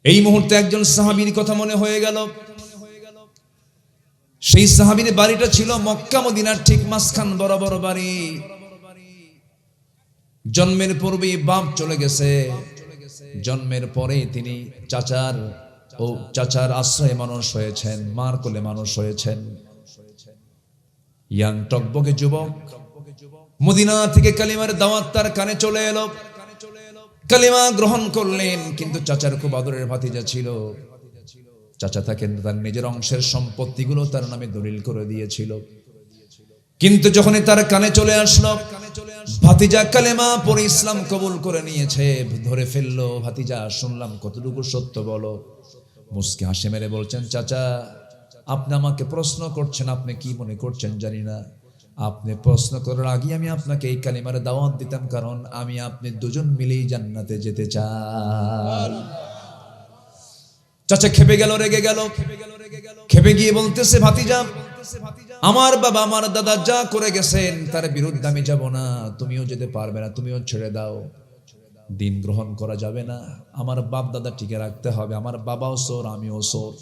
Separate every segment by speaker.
Speaker 1: এই মুহূর্তে একজন সাহাবীর কথা মনে হয়ে গেল। সেই সাহাবীর বাড়িটা ছিল মক্কা মদিনার ঠিক মাঝখান বরাবর বাড়ি। জন্মের পূর্বেই বাপ চলে গেছে, জন্মের পরে তিনি চাচার আশ্রয়ে মানুষ হয়েছেন, মার কোলে মানুষ হয়েছেন। ইয়াং টকবকে যুবক মদিনা থেকে কালিমার দাওয়াত তার কানে চলে এলো। কালিমা গ্রহণ করলেন, কিন্তু চাচার খুব আদরের ভাতিজা ছিল। চাচা তাকে তার নিজের অংশের সম্পত্তিগুলো তার নামে দলিল করে দিয়েছিল। কিন্তু যখনই তার কানে চলে আসলো, ভাতিজা কালেমা পরে ইসলাম কবুল করে নিয়েছে, ধরে ফেললো। ভাতিজা, শুনলাম কতটুকু সত্য বলো। মুস্কি হাসি মেরে বলছেন, চাচা আপনি আমাকে প্রশ্ন করছেন, আপনি কি মনে করছেন জানি না। আপনি প্রশ্ন করার আগে আমি আপনাকে এই কালিমার দাওয়াত দিতাম, কারণ আমি আপনি দুজন মিলেই জান্নাতে যেতে চাই। চাচা খেপে গেল, রেগে গেল। খেপে গিয়ে বলতেছে, ভাতিজা আমার বাবা আমার দাদা যা করে গেছেন তার বিরুদ্ধে আমি যাব না, তুমিও যেতে পারবে না, তুমিও ছেড়ে দাও। দিন গ্রহণ করা যাবে না, আমার বাপ দাদা টিকে রাখতে হবে। আমার বাবাও সোর, আমিও সোর।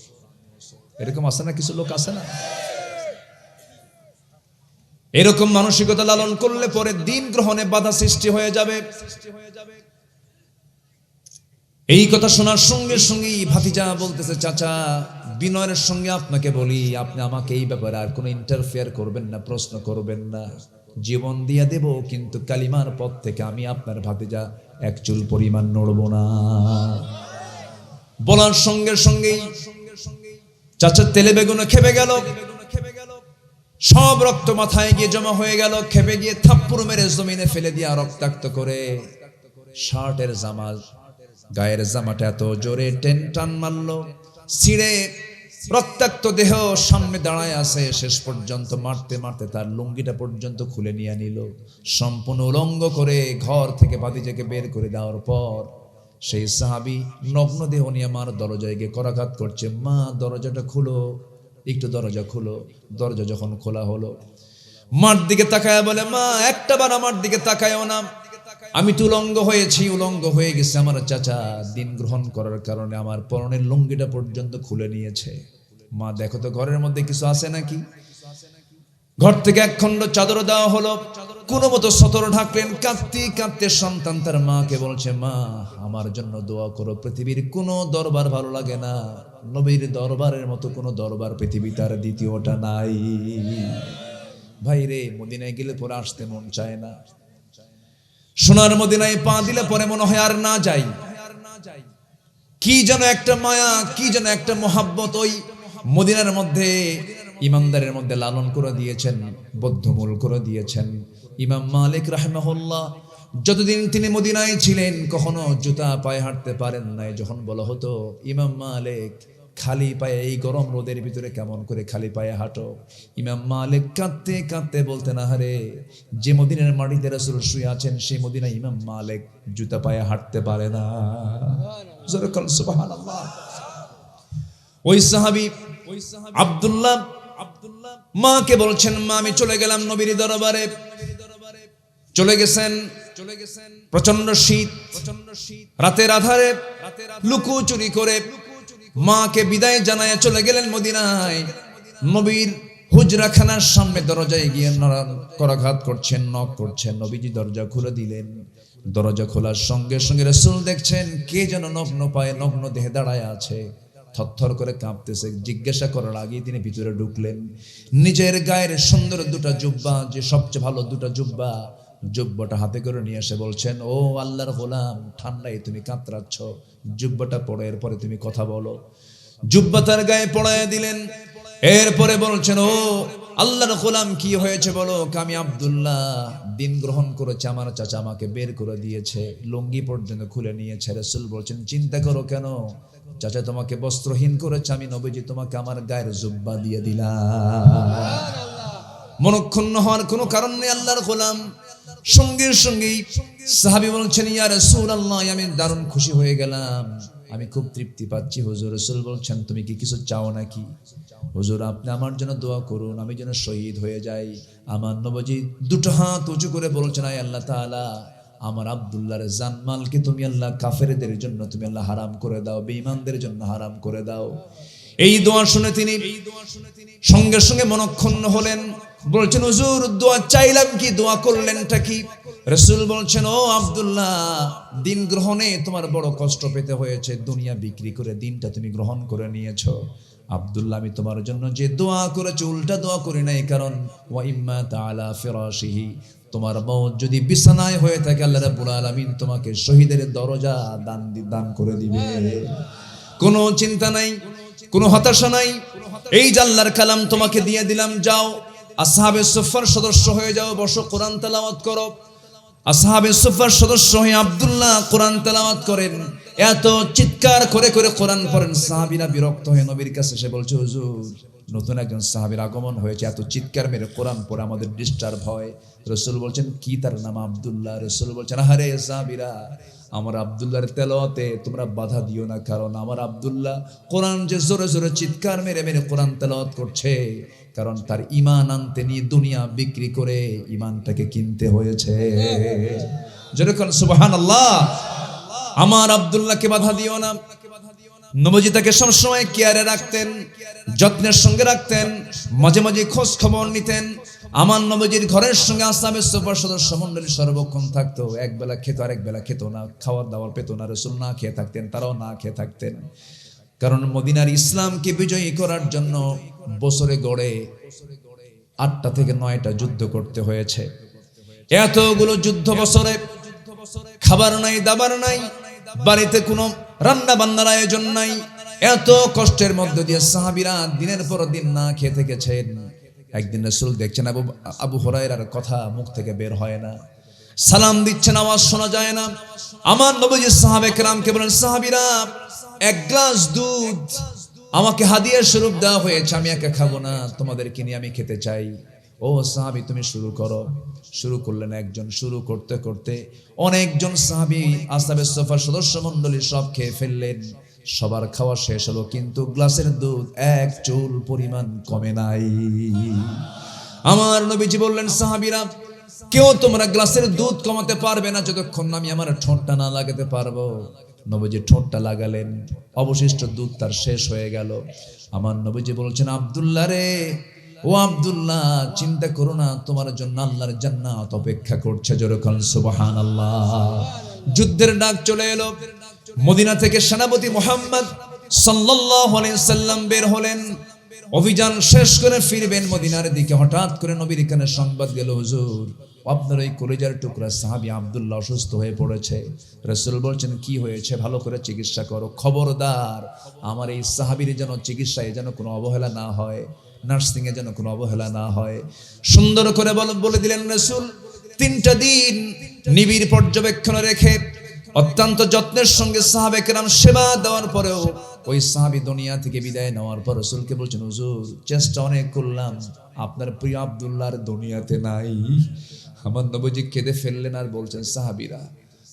Speaker 1: এরকম আছে না, কিছু লোক আছে না, এরকম মানসিকতা লালন করলে পরে দিন গ্রহণে বাধা সৃষ্টি হয়ে যাবে। এই কথা শোনার সঙ্গে সঙ্গেই ভাতিজা বলতেছে, চাচা বিনয়ের সঙ্গে আপনাকে বলি, আপনি আমাকে এই ব্যাপারে আর কোনো ইন্টারফেয়ার করবেন না, প্রশ্ন করবেন না। জীবন দিয়ে দেব, কিন্তু কালিমার পথ থেকে আমি আপনার ভাতিজা এক চুল পরিমাণ নড়ব না। বলার সঙ্গে সঙ্গেই চাচা তেলে বেগুনে খেপে গেল। সব রক্ত মাথায় গিয়ে জমা হয়ে গেল। খেপে গিয়ে থাপ্পড় মেরে জমিনে ফেলে দিয়া রক্তাক্ত করে শার্টের জামা, গায়ের জামাটা এত জোরে টান মারলো, ছিঁড়ে রক্তাক্ত দেহ সামনে দাঁড়ায় আছে। শেষ পর্যন্ত মারতে মারতে তার লুঙ্গিটা পর্যন্ত খুলে নিয়ে নিল। সম্পূর্ণ উলঙ্গ করে ঘর থেকে ভাতিজাকে বের করে দেওয়ার পর সেই সাহাবী নগ্ন দেহ নিয়ে মার দরজায় গিয়ে করাঘাত করছে, মা দরজাটা খুলো, একটু দরজা খুলো। দরজা যখন খোলা হলো, মার দিকে তাকায় বলে, মা একটা বার আমার দিকে তাকায়ও না, আমি তো উলঙ্গ হয়েছি, উলঙ্গ হয়ে গেছে। আমার চাচা দিন গ্রহণ করার কারণে আমার পরনের লুঙ্গিটা পর্যন্ত খুলে নিয়েছে। মা দেখো তো ঘরের মধ্যে কিছু আছে নাকি। ঘর থেকে এক খণ্ড চাদর দেওয়া হলো, কোনো মতো সতর ঢাকলেন। কাঁদতে কাঁদতে সন্তান তার মাকে বলছে, মা আমার জন্য দোয়া করো, পৃথিবীর কোনো দরবার ভালো লাগে না, নবীর দরবারের মতো কোনো দরবার পৃথিবী তার দ্বিতীয়টা নাই। ভাই রে, মদিনায় গেলে পরে আসতে মন চায় না। সোনার মদিনায় পা দিলে পরে মনে হয় আর না যাই। কি যেন একটা মায়া, কি যেন একটা মোহাব্বত ওই মদিনার মধ্যে ইমানদারের মধ্যে লালন করে দিয়েছেন, বদ্ধমূল করে দিয়েছেন। ইমাম মালিক রাহিমাহুল্লাহ যতদিন তিনি মদিনায় ছিলেন কখনো জুতা পায়ে হাঁটতে পারেন নাই। যখন বলা হতো, ইমাম মালিক খালি পায়ে এই গরম রোদের ভিতরে কেমন করে খালি পায়ে হাঁটো, ইমাম মালিক কাঁদতে কাঁদতে বলতেন, আহারে যে মদিনার মাটিতে রাসূল শুয়ে আছেন সেই মদিনায় ইমাম মালিক জুতা পায়ে হাঁটতে পারে না। সুবহানাল্লাহ। ওই সাহাবী আব্দুল্লাহ মাকে বলছেন, মা আমি চলে গেলাম নবীর দরবারে। চলে গেছেন, প্রচন্ড শীত, রাতের আধারে লুকোচুরি করে মাকে বিদায় জানায় চলে গেলেন মদিনায়। নবীর হুজরাখানার সামনে দরজায় গিয়ে করাঘাত করছেন, নক করছেন। নবীজি দরজা খুলে দিলেন। দরজা খোলার সঙ্গে সঙ্গে রাসূল দেখছেন কে যেন নগ্ন পায়ে নগ্ন দেহে দাঁড়ায় আছে, থরথর করে কাঁপতেছে। জিজ্ঞাসা করার আগেই তিনি ভিতরে ঢুকলেন। নিজের গায়ের সুন্দর দুটা জুব্বা, যে সবচেয়ে ভালো দুটা জুব্বা, জুব্বাটা হাতে করে নিয়ে এসে বলছেন, ও আল্লাহর গোলাম, ঠান্ডায় তুমি কাতরাচ্ছ, জুব্বাটা পরে এরপরে তুমি কথা বলো। জুব্বা তার গায়ে পড়ায় দিলেন। এরপরে বলছেন, ও আল্লাহর গোলাম কি হয়েছে বলো। আমি আব্দুল্লাহ দিন গ্রহণ করেছে, আমার চাচা আমাকে বের করে দিয়েছে, লুঙ্গি পর্যন্ত খুলে নিয়েছে। রাসূল বলছেন, চিন্তা করো কেন, চাচা তোমাকে বস্ত্রহীন করেছে, আমি নবীজি তোমাকে আমার গায়ের জুব্বা দিয়ে দিলাম। মনক্ষুণ্ণ হওয়ার কোনো কারণ নেই আল্লাহর গোলাম। সঙ্গে সঙ্গেই সাহাবী বলছেন, ইয়া রাসূলুল্লাহ আমি দারুণ খুশি হয়ে গেলাম, আমি খুব তৃপ্তি পাচ্ছি হুজুর। রাসূল বলছেন, তুমি কি কিছু চাও নাকি? হুজুর আপনি আমার জন্য দোয়া করুন, আমি যেন শহীদ হয়ে যাই। আমার নবীজি দুটো হাত উঁচু করে বলছেন, আয় আল্লাহ তাআলা আমার আব্দুল্লাহর জানমালকে তুমি আল্লাহ কাফেরদের জন্য তুমি আল্লাহ হারাম করে দাও, বেঈমানদের জন্য হারাম করে দাও। এই দোয়া শুনে তিনি সঙ্গে সঙ্গে মনক্ষুণ্ণ হলেন, বলছেন হুজুর দোয়া চাইলাম কি, দোয়া করলেনটা কি? রাসূল বলছেন, ও আব্দুল্লাহ, দিন গ্রহণে তোমার বড় কষ্ট পেতে হয়েছে, দুনিয়া বিক্রি করে দিনটা তুমি গ্রহণ করে নিয়েছো। আব্দুল্লাহ, আমি তোমার জন্য যে দোয়া করেছি উল্টা দোয়া করি নাই, কারণ ওয়া ইম্মা তাআলা ফিরাশিহি, তোমার মওত যদি বিছানায় হয়ে থাকে আল্লাহ রাব্বুল আলামিন তোমাকে শহীদের দরজা দান করে দিবে। কোনো চিন্তা নাই, কোনো হতাশা নাই, এই যে আল্লাহর কালাম তোমাকে দিয়ে দিলাম, যাও আসহাবে সুফার সদস্য হয়ে যাও, বসো কোরআন তেলাওয়াত করো। আসহাবে সুফার সদস্য হয়ে আব্দুল্লাহ কোরআন তেলাওয়াত করেন, এত চিৎকার করে করে কোরআন পড়েন, সাহাবীরা বিরক্ত হয়ে নবীর কাছে এসে বলছে, হুজুর নতুন একজন সাহাবীর আগমন হয়েছে, এত চিৎকার মেরে কোরআন পড়ে আমাদের ডিস্টার্ব হয়। রাসূল বলছেন, কি তার নাম? আব্দুল্লাহ। রাসূল বলছেন, আরে সাহাবীরা, আমার আব্দুল্লাহর তেলাওয়াতে তোমরা বাধা দিও না, কারণ আমার আব্দুল্লাহ কোরআন যে জোরে জোরে চিৎকার মেরে মেরে কোরআন তেলাওয়াত করছে, কারণ তার ঈমান আনতে নিয়ে দুনিয়া বিক্রি করে ঈমানটাকে কিনতে হয়েছে। যেরকম সুবহানাল্লাহ। আমার আব্দুল্লাহকে বাধা দিও না। নবীজি তাকে সবসময় কেয়ারে রাখতেন, যত্নের সঙ্গে রাখতেন, মাঝে মাঝে খোঁজ খবর নিতেন। আমার নবীজির ঘরের সঙ্গে আসহাবে সুফার সদস্য মণ্ডলী সর্বক্ষণ থাকতো, এক বেলা খেত আরেক বেলা খেত না, খাওয়ার দাওয়ার পেত না। রাসূল না খেয়ে থাকতেন, তারাও না খেয়ে থাকতেন, কারণ মদিনার ইসলামকে বিজয়ী করার জন্য বছরে গড়ে 8টা থেকে 9টা যুদ্ধ করতে হয়েছে। এতগুলো যুদ্ধ বছরে খাবার নাই, দাবার নাই, বাড়িতে কোনো রান্না বান্নার আয়োজন নাই, এত কষ্টের মধ্য দিয়ে সাহাবীরা দিনের পর দিন না খেয়ে থেকেছেন। একদিন রাসূল দেখছেন আবু হুরায়রার কথা মুখ থেকে বের হয় না, সালাম দিচ্ছেন, আওয়াজ শোনা যায় না। আমার নবীজি সাহাবে কেরামকে বলেন, সাহাবীরা, এক গ্লাস দুধ আমাকে হাদিয়া স্বরূপ দেওয়া হয়েছে, আমি একা খাবো না, তোমাদেরকে নিয়ে আমি খেতে চাই। ও সাহাবী, তুমি শুরু করো। শুরু করলেন একজন, শুরু করতে করতে অনেকজন সাহাবী আসহাবে সুফার সদস্য মণ্ডলী সব খেয়ে ফেললেন। সবার খাওয়া শেষ হলো, কিন্তু গ্লাসের দুধ এক চুল পরিমাণ কমে নাই। আমার নবীজি বললেন, সাহাবীরা, কেউ তোমরা গ্লাসের দুধ কমাতে পারবে না যতক্ষণ না আমি আমার ঠোঁটটা না লাগাতে পারবো। নবীজি ঠোঁটটা লাগালেন, অবশিষ্ট দুধ তার শেষ হয়ে গেল। আমার নবীজি বলছেন, আব্দুল্লাহ রে, ও আব্দুল্লাহ, চিন্তা করো না, তোমার জন্য আল্লাহর জান্নাত অপেক্ষা করছে। যেরকম সুবহানাল্লাহ। যুদ্ধের ডাক চলে এলো। মদিনা থেকে সেনাপতি মুহাম্মদ সাল্লাল্লাহু আলাইহি সাল্লাম বের হলেন, অভিযান শেষ করে ফিরবেন মদিনার দিকে। হঠাৎ করে নবীর কানে সংবাদ গেল, হুজুর, আপনার ওই কলিজার টুকরা সাহাবী আব্দুল্লাহ অসুস্থ হয়ে পড়েছে। রাসূল বলছেন, কি হয়েছে? ভালো করে চিকিৎসা করো, খবরদার আমার এই সাহাবীর যেন চিকিৎসায় যেন কোনো অবহেলা না হয়, নার্সিং এ যেন কোনো অবহেলা না হয়। সুন্দর করে বলে দিলেন রাসূল। 3টা দিন নিবিড় পর্যবেক্ষণে রেখে অত্যন্ত যত্নের সঙ্গে সাহাবে কেরাম সেবা দেওয়ার পরেও ওই সাহাবী দুনিয়া থেকে বিদায় নেওয়ার পর রাসূলকে বলছেন, হুজুর, চেষ্টা অনেক করলাম, আপনার প্রিয় আব্দুল্লাহর দুনিয়াতে নাই। আমার নবীজি কেঁদে ফেললেন আর বলছেন, সাহাবীরা,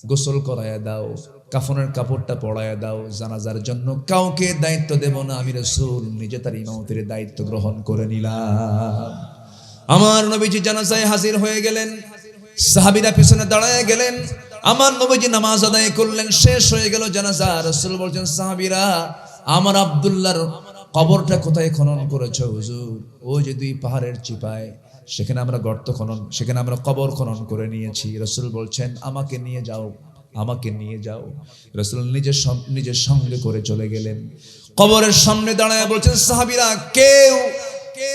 Speaker 1: গোসল করায়া দাও, কাফনের কাপড়টা পরায়া দাও, জানাজার জন্য কাউকে দায়িত্ব দেব না, আমি রাসূল নিজে তার ইমামতির দায়িত্ব গ্রহণ করে নিলাম। আমার নবীজি জানাজায় হাজির হয়ে গেলেন, সাহাবীরা পিছনে দাঁড়ায় গেলেন। আমার নবীজি নামাজ আদায় করলেন, শেষ হয়ে গেল জানাজা। রাসূল বলছেন, সাহাবীরা, আমার আব্দুল্লাহর কবরটা কোথায় খনন করেছো? হুজুর, ওই যে 2 পাহাড়ের চিপায়, সেখানে আমরা গর্ত খনন, সেখানে আমরা কবর খনন করে নিয়েছি। রাসূল বলছেন, আমাকে নিয়ে যাও, আমাকে নিয়ে যাও। রাসূল নিজের সঙ্গে করে চলে গেলেন। কবরের সামনে দাঁড়ায় বলছেন, সাহাবীরা, কেউ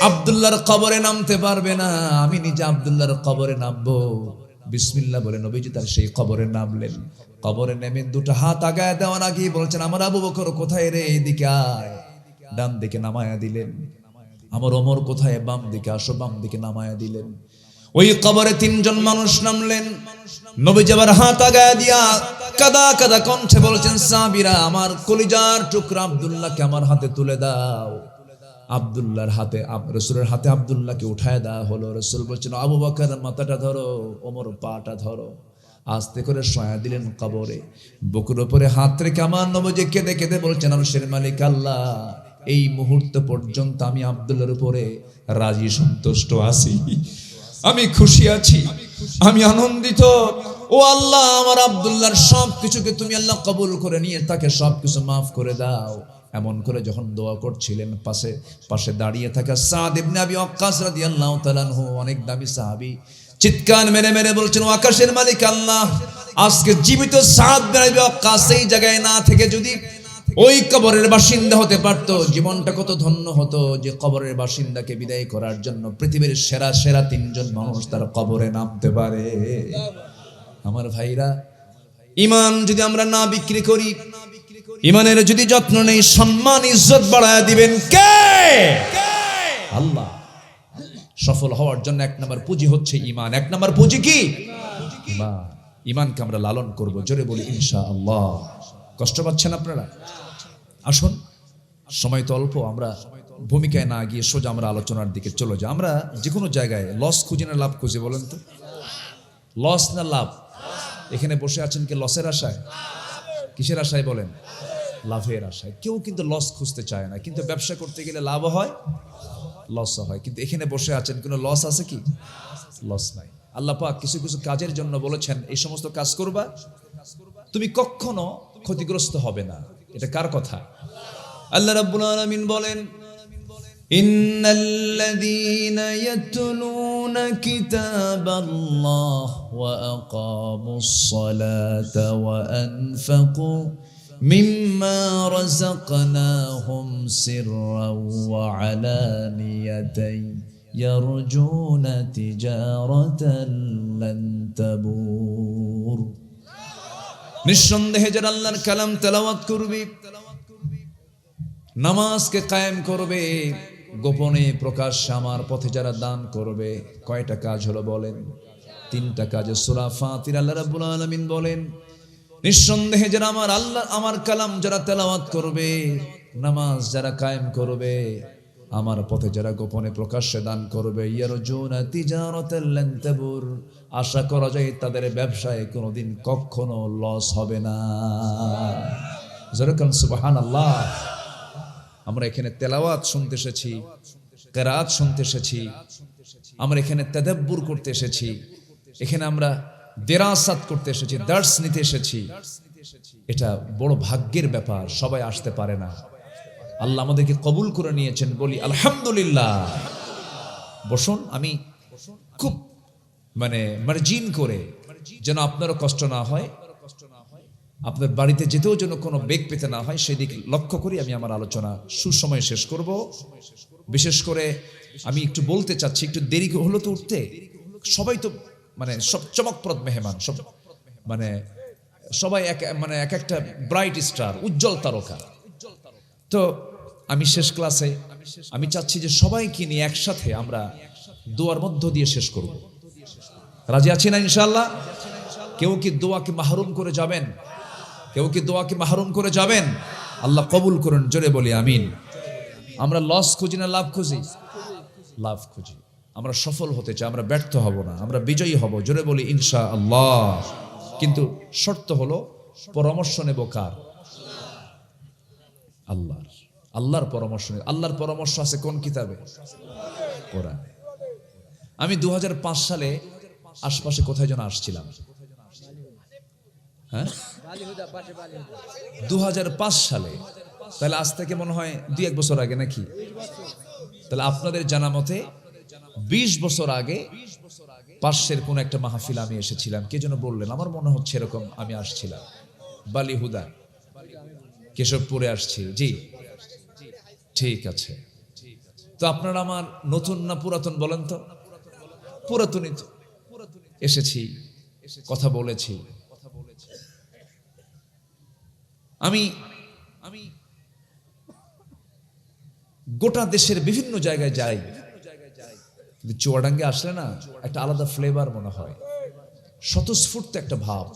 Speaker 1: আব্দুল্লাহর কবরে নামতে পারবে না, আমি নিজে আব্দুল্লাহর কবরে নামবো। বিসমিল্লাহ বলে নবীজি তার সেই কবরে নামলেন। কবরে নেমে 2টা হাত আগায় দেওয়ার আগেই বলছেন, আমার আবু বকর কোথায় রে? এদিকে আয়। ডান দিকে নামায়া দিলেন। আমার ওমর কোথায়? বাম দিকে আসো, বাম দিকে নামায়া দিলেন। ওই কবরে 3জন মানুষ নামলেন। নবীজি আবার হাত আগায় দিয়া কাদা কাদা কণ্ঠে বলছেন, সাহাবীরা, আমার কলিজার টুকরা আব্দুল্লাহকে আমার হাতে তুলে দাও। আব্দুল্লাহর হাতে, রাসূলের হাতে আব্দুল্লাহকে উঠায় দেওয়া হলো। রাসূল বলছেন, আবু বকর মাথাটা ধরো, ওমর পাটা ধরো। আস্তে করে শোয়া দিলেন কবরে। বুকের উপরে হাত রেখে আমার নবীজি কেঁদে কেঁদে বলছেন, আরশের মালিক আল্লাহ, এই মুহূর্ত পর্যন্ত আমি আব্দুল্লাহর উপরে রাজি সন্তুষ্ট আছি, আমি খুশি আছি, আমি আনন্দিত। ও ও আল্লাহ, আমার আব্দুল্লাহর সব কিছুকে তুমি আল্লাহ কবুল করে নিয়ে তাকে সব কিছু মাফ করে দাও। এমন করে যখন দোয়া করছিলেন, পাশে দাঁড়িয়ে থাকা সাদ ইবনে আবি ওয়াক্কাস রাদিয়াল্লাহু তাআলা আনহু, অনেক দামি সাহাবী, চিৎকার মেরে মেরে বলছেন, ও আকাশের মালিক আল্লাহ, আজকে জীবিত সাদ ইবনে আবি ওয়াক্কাস এই জায়গায় না থেকে যদি ওই কবরের বাসিন্দা হতে পারত, জীবনটা কত ধন্য হতো যে কবরের বাসিন্দাকে বিদায় করার জন্য পৃথিবীর সেরা সেরা 3 জন মানুষ তার কবরে নামতে পারে। আমার ভাইরা, ঈমান যদি আমরা না বিক্রি করি, ঈমানের যদি যত্ন নেই, সম্মান ইজ্জত বাড়ায় দিবেন কে? আল্লাহ। সফল হওয়ার জন্য 1 নম্বর পুঁজি হচ্ছে ঈমান। 1 নম্বর পুঁজি কি? ঈমান। ঈমানকে আমরা লালন করব, জোরে বলি ইনশাআল্লাহ। কষ্ট পাচ্ছেন আপনারা? আসুন, সময় তো অল্প, আমরা ভূমিকায় না গিয়ে সোজা আমরা আলোচনার দিকে চলে যাই। আমরা যে কোনো জায়গায় লস খুঁজি না লাভ খুঁজি, বলেন তো? লস না লাভ? এখানে বসে আছেন কি লসের আশায়? কিসের আশায় বলেন? লাভের আশায়। কেউ কিন্তু লস খুঁজতে চায় না, কিন্তু ব্যবসা করতে গেলে লাভ হয়, লসও হয়। কিন্তু এখানে বসে আছেন, কোনো লস আছে কি? লস নাই। আল্লাহ পাক কিছু কিছু কাজের জন্য বলেছেন, এই সমস্ত কাজ করবা, তুমি কখনো ক্ষতিগ্রস্ত হবে না। এটা কার কথা? আল্লাহ রাব্বুল আলামিন বলেন, ইন্নাল্লাযীনা ইয়াতলুনা কিতাবাল্লাহ ওয়া আকামুস সালাতা ওয়া আনফাকু মিম্মা রাযাকনাহুম সিররাও ওয়া আলানিয়াতান ইয়ারজুনা তিজারাতান লান তাবুর। নিঃসন্দেহে যারা আল্লাহর কালাম তেলাওয়াত করবে, নামাজকে কায়েম করবে, গোপনে প্রকাশ্যে আমার পথে যারা দান করবে, কয়টা কাজ হলো বলেন? 3টা কাজে সূরা ফাতির আল্লাহ রাব্বুল আলামিন বলেন, নিঃসন্দেহে যারা আমার কালাম যারা তেলাওয়াত করবে, নামাজ যারা কায়েম করবে, আমার পথে যারা গোপনে প্রকাশ্যে দান করবে, ইয়ারজুনা তিজারাতাল লান তাবুর, আশা করা যায় তাদের ব্যবসায় কোনোদিন কখনো লস হবে না। যারাকান সুবহানাল্লাহ। আমরা এখানে তেলাওয়াত শুনতে এসেছি, কিরাত শুনতে এসেছি, আমরা এখানে তাদাব্বুর করতে এসেছি, এখানে আমরা দিরাসাত করতে এসেছি, দার্স নিতে এসেছি। এটা বড় ভাগ্যের ব্যাপার, সবাই আসতে পারে না। আল্লাহ আমাদেরকে কবুল করে নিয়েছেন, বলি আলহামদুলিল্লাহ। বসুন, আমি খুব মার্জিন করে, যেন আপনারও কষ্ট না হয়, আপনার বাড়িতে যেতেও যেন কোনো বেগ পেতে না হয়, সেদিক লক্ষ্য করি আমি আমার আলোচনা সুসময়ে শেষ করব। বিশেষ করে আমি একটু বলতে চাচ্ছি, একটু দেরি হলো তো উঠতে, সবাই তো সব চমকপ্রদ মেহমান, সব সবাই এক একটা ব্রাইট স্টার, উজ্জ্বল তারকা। তো আমি শেষ ক্লাসে আমি চাচ্ছি যে সবাইকে নিয়ে একসাথে আমরা দোয়ার মধ্য দিয়ে শেষ করব। রাজি আছি না ইনশাআল্লাহ? কেউ কি দোয়াকে মাহরুম করে যাবেন? কেউ কি দোয়াকে মাহরুম করে যাবেন? আল্লাহ কবুল করুন, জোরে বলি আমিন। আমরা লস খুঁজি না লাভ খুঁজি? লাভ খুঁজি। আমরা সফল হতে চাই, আমরা ব্যর্থ হব না, আমরা বিজয়ী হব, জোরে বলি ইনশাআল্লাহ। কিন্তু শর্ত হলো, পরামর্শ নেব কার? আল্লাহর। আল্লাহর পরামর্শ। আল্লাহর পরামর্শ আছে কোন কিতাবে? কোরআনে। আমি 2005 সালে আশপাশে কোথায় যেন আসছিলাম, হ্যাঁ 2005 সালে, তাহলে আজ থেকে মনে হয় 2-1 বছর আগে নাকি? তাহলে আপনাদের জানা মতে 20 বছর আগে পাশের কোন একটা মাহফিল আমি এসেছিলাম। কে যেন বললেন, আমার মনে হচ্ছে এরকম আমি আসছিলাম, বালিহুদা কেশবপুরে আসছি। জি ঠিক আছে। তো আপনারা আমার নতুন না পুরাতন বলেন তো? পুরাতনই তো। এসেছি, কথা বলেছি। আমি গোটা দেশের বিভিন্ন জায়গায় যাই, কিন্তু চুয়াডাঙ্গে আসলে না একটা আলাদা ফ্লেভার মনে হয়, স্বতঃস্ফূর্ত একটা ভাব।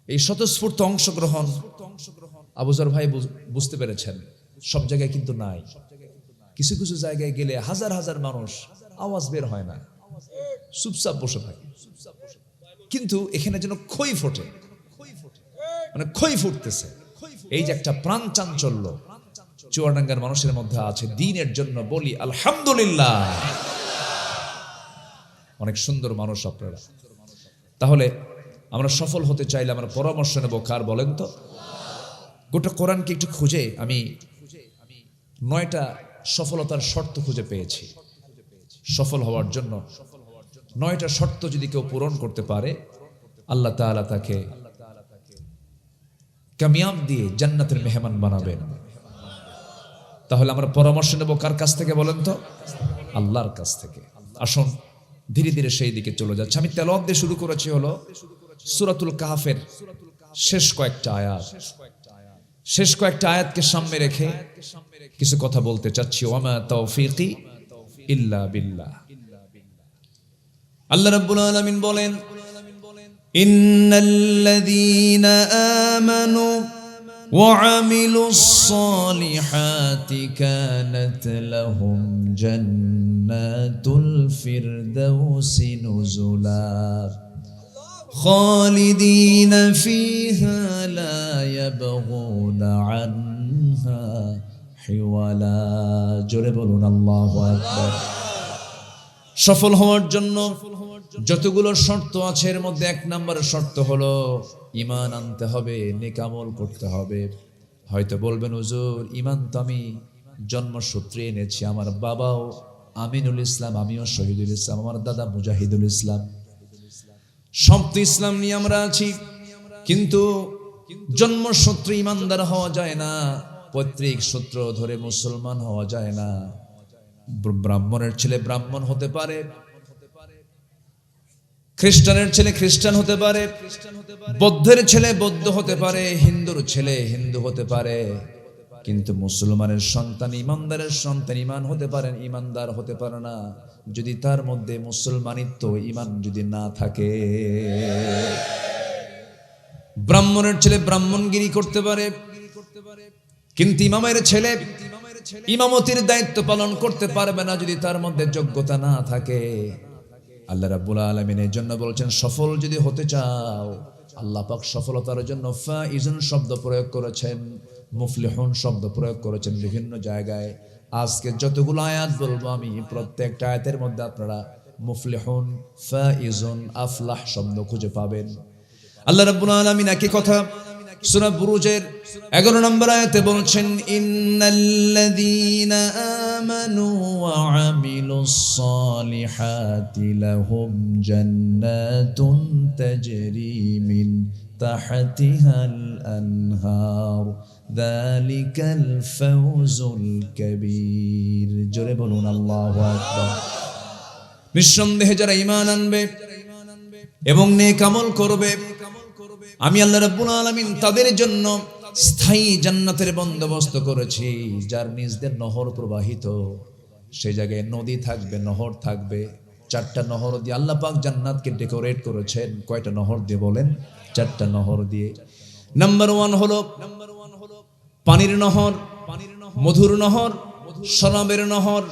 Speaker 1: এই স্বতঃস্ফূর্ত অংশগ্রহণ আবুজার ভাই বুঝতে পেরেছেন, সব জায়গায় কিন্তু নাই। কিছু কিছু জায়গায় গেলে হাজার হাজার মানুষ, আওয়াজ বের হয় না, চুপচাপ বসে থাকে, কিন্তু এখানে যেন খই ফোটে, খই ফুটতেছে। এই যে একটা প্রাণ চাঞ্চল্য চুয়াডাঙ্গার মানুষের মধ্যে আছে দ্বীনের জন্য, বলি আলহামদুলিল্লাহ। অনেক সুন্দর মানুষ আপনারা। তাহলে আমরা সফল হতে চাইলে আমরা পরামর্শ নেব কার বলেন তো? গোটা কোরআনকে একটু খুঁজে আমি 9টা সফলতার শর্ত খুঁজে পেয়েছি। সফল হওয়ার জন্য 9টা শর্ত যদি কেউ পূরণ করতে পারে, আল্লাহ তাআলা তাকে কামিয়াব দিয়ে জান্নাতের মেহমান বানাবেন। তাহলে আমরা পরামর্শ নেব কার কাছ থেকে বলেন তো? আল্লাহর কাছ থেকে। আসুন ধীরে ধীরে সেই দিকে চলে যাচ্ছে। আমি তেলাওয়াত দিয়ে শুরু করেছি হলো সূরাতুল কাহফের শেষ কয়েকটা আয়াত। শেষ কয়েকটা আয়াতকে সামনে রেখে কিছু কথা বলতে চাচ্ছি। ওয়ামা তাওফীকি ইল্লা বিল্লাহ। আল্লাহ রাব্বুল আলামিন বলেন, ইন্নাল্লাযীনা আমানু ওয়া আমিলুস সালিহাতি কানাত লাহুম জান্নাতুল ফিরদাউসি নুজুলা খালিদিনা ফিহা লা ইয়াবগুনা আনহা হিওয়ালা। জোরে বলুন আল্লাহু আকবার। সফল হওয়ার জন্য যতগুলো শর্ত আছে এর মধ্যে 1 নম্বর শর্ত হলো ঈমান আনতে হবে, নেক আমল করতে হবে। হয়তো বলবেন হুজুর ঈমান তো আমি জন্মসূত্রে এনেছি, আমার বাবাও আমিনুল ইসলাম, আমিও শহীদুল ইসলাম, আমার দাদা মুজাহিদুল ইসলাম, সব তো ইসলাম নিয়ে আমরা আছি। কিন্তু জন্মসূত্রে ঈমানদার হওয়া যায় না, পৈতৃক সূত্র ধরে মুসলমান হওয়া যায় না। ব্রাহ্মণের ছেলে ব্রাহ্মণ হতে পারে, খ্রিস্টানের ছেলে খ্রিস্টান হতে পারে, বৌদ্ধের ছেলে বৌদ্ধ হতে পারে, হিন্দুর ছেলে হিন্দু হতে পারে, কিন্তু মুসলমানের সন্তান, ইমানদারের সন্তান ঈমান হতে পারেন, ইমানদার হতে পারে না যদি তার মধ্যে মুসলমানিত্ব ঈমান যদি না থাকে। ব্রাহ্মণের ছেলে ব্রাহ্মণগিরি করতে পারে, কিন্তু ইমামের ছেলে ইমামতির দায়িত্ব পালন করতে পারবে না যদি তার মধ্যে যোগ্যতা না থাকে। আল্লাহ রাব্বুল আলামিন এর জন্য বলছেন সফল যদি হতে চাও, আল্লাহ পাক সফলতার জন্য ফাইজুন শব্দ প্রয়োগ করেছেন, মুফলিহুন শব্দ প্রয়োগ করেছেন বিভিন্ন জায়গায়। আজকে যতগুলো আয়াত বলবো আমি প্রত্যেকটা আয়াতের মধ্যে আপনারা মুফলিহুন, ফাইজুন, আফলাহ শব্দ খুঁজে পাবেন। আল্লাহ রাব্বুল আলামিন একই কথা সূরা বুরুজের 11 নম্বর আয়াতে বলছেন, ইন্নাল্লাযীনা আমানু ওয়া আমিলুস সালিহাতি লাহুম জান্নাতুন তাজরি মিন তাহতিহাল আনহার যালিকাল ফাওজুল কাবীর। জোরে বলুন আল্লাহু আকবার। নিঃসন্দেহে যারা ঈমান আনবে এবং নেক আমল করবে, আমি আল্লাহ রাব্বুল আলামিন তাদের জন্য স্থায়ী জান্নাতের বন্দোবস্ত করেছি, যার নিজ দিয়ে নহর প্রবাহিত। সেই জায়গায় নদী থাকবে, নহর থাকবে। 4টা নহর দিয়ে আল্লাহ পাক জান্নাতকে ডেকোরেট করেছেন। কয়টা নহর দিয়ে বলেন? 4টা নহর দিয়ে। নাম্বার 1 হলো পানির নহর, মধুর নহর, শরাবের নহর,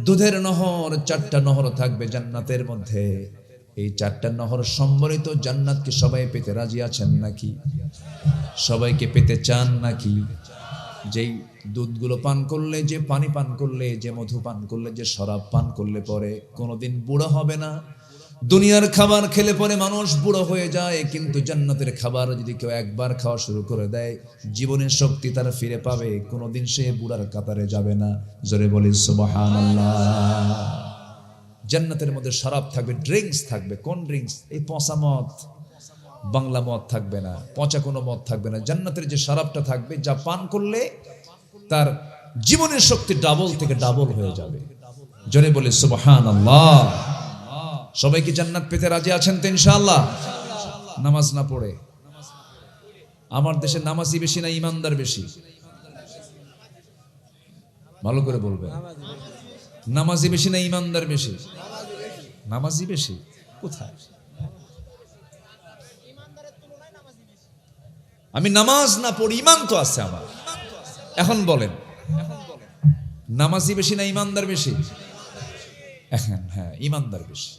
Speaker 1: দুধের নহর। 4টা নহর থাকবে জান্নাতের মধ্যে। এই 4টা নহর সম্বলিত জান্নাতকে সবাই পেতে রাজি আছেন নাকি? সবাইকে পেতে চান নাকি? যেই দুধগুলো পান করলে, যে পানি পান করলে, যে মধু পান করলে, যে শরাব পান করলে পরে কোনোদিন বুড়ো হবে না। দুনিয়ার খাবার খেলে পরে মানুষ বুড়ো হয়ে যায়, কিন্তু জান্নাতের খাবার যদি কেউ একবার খাওয়া শুরু করে দেয়, জীবনের শক্তি তার ফিরে পাবে, কোনোদিন সে বুড়ার কাতারে যাবে না। জোরে বলি সুবহানাল্লাহ। জান্নাতের মধ্যে শরাব থাকবে, ড্রিঙ্কস থাকবে। কোন ড্রিঙ্কস? এই পচা মদ, বাংলা মদ থাকবে না, পচা কোনো মদ থাকবে না। জান্নাতের যে শরাবটা থাকবে, যা পান করলে তার জীবনের শক্তি ডাবল থেকে ডাবল হয়ে যাবে। জোরে বলে সুবহানাল্লাহ। সবাই কি জান্নাত পেতে রাজি আছেন তো ইনশাআল্লাহ? নামাজ না পড়ে, আমার দেশে নামাজি বেশি না ইমানদার বেশি? ভালো করে বলবেন। নামাজি বেশি না ইমানদার বেশি? নামাজি বেশি। কোথায়? আমি নামাজ না পড়ি, ইমান তো আছে আমার। এখন বলেন নামাজি বেশি না ইমানদার বেশি? এখন হ্যাঁ, ইমানদার বেশি।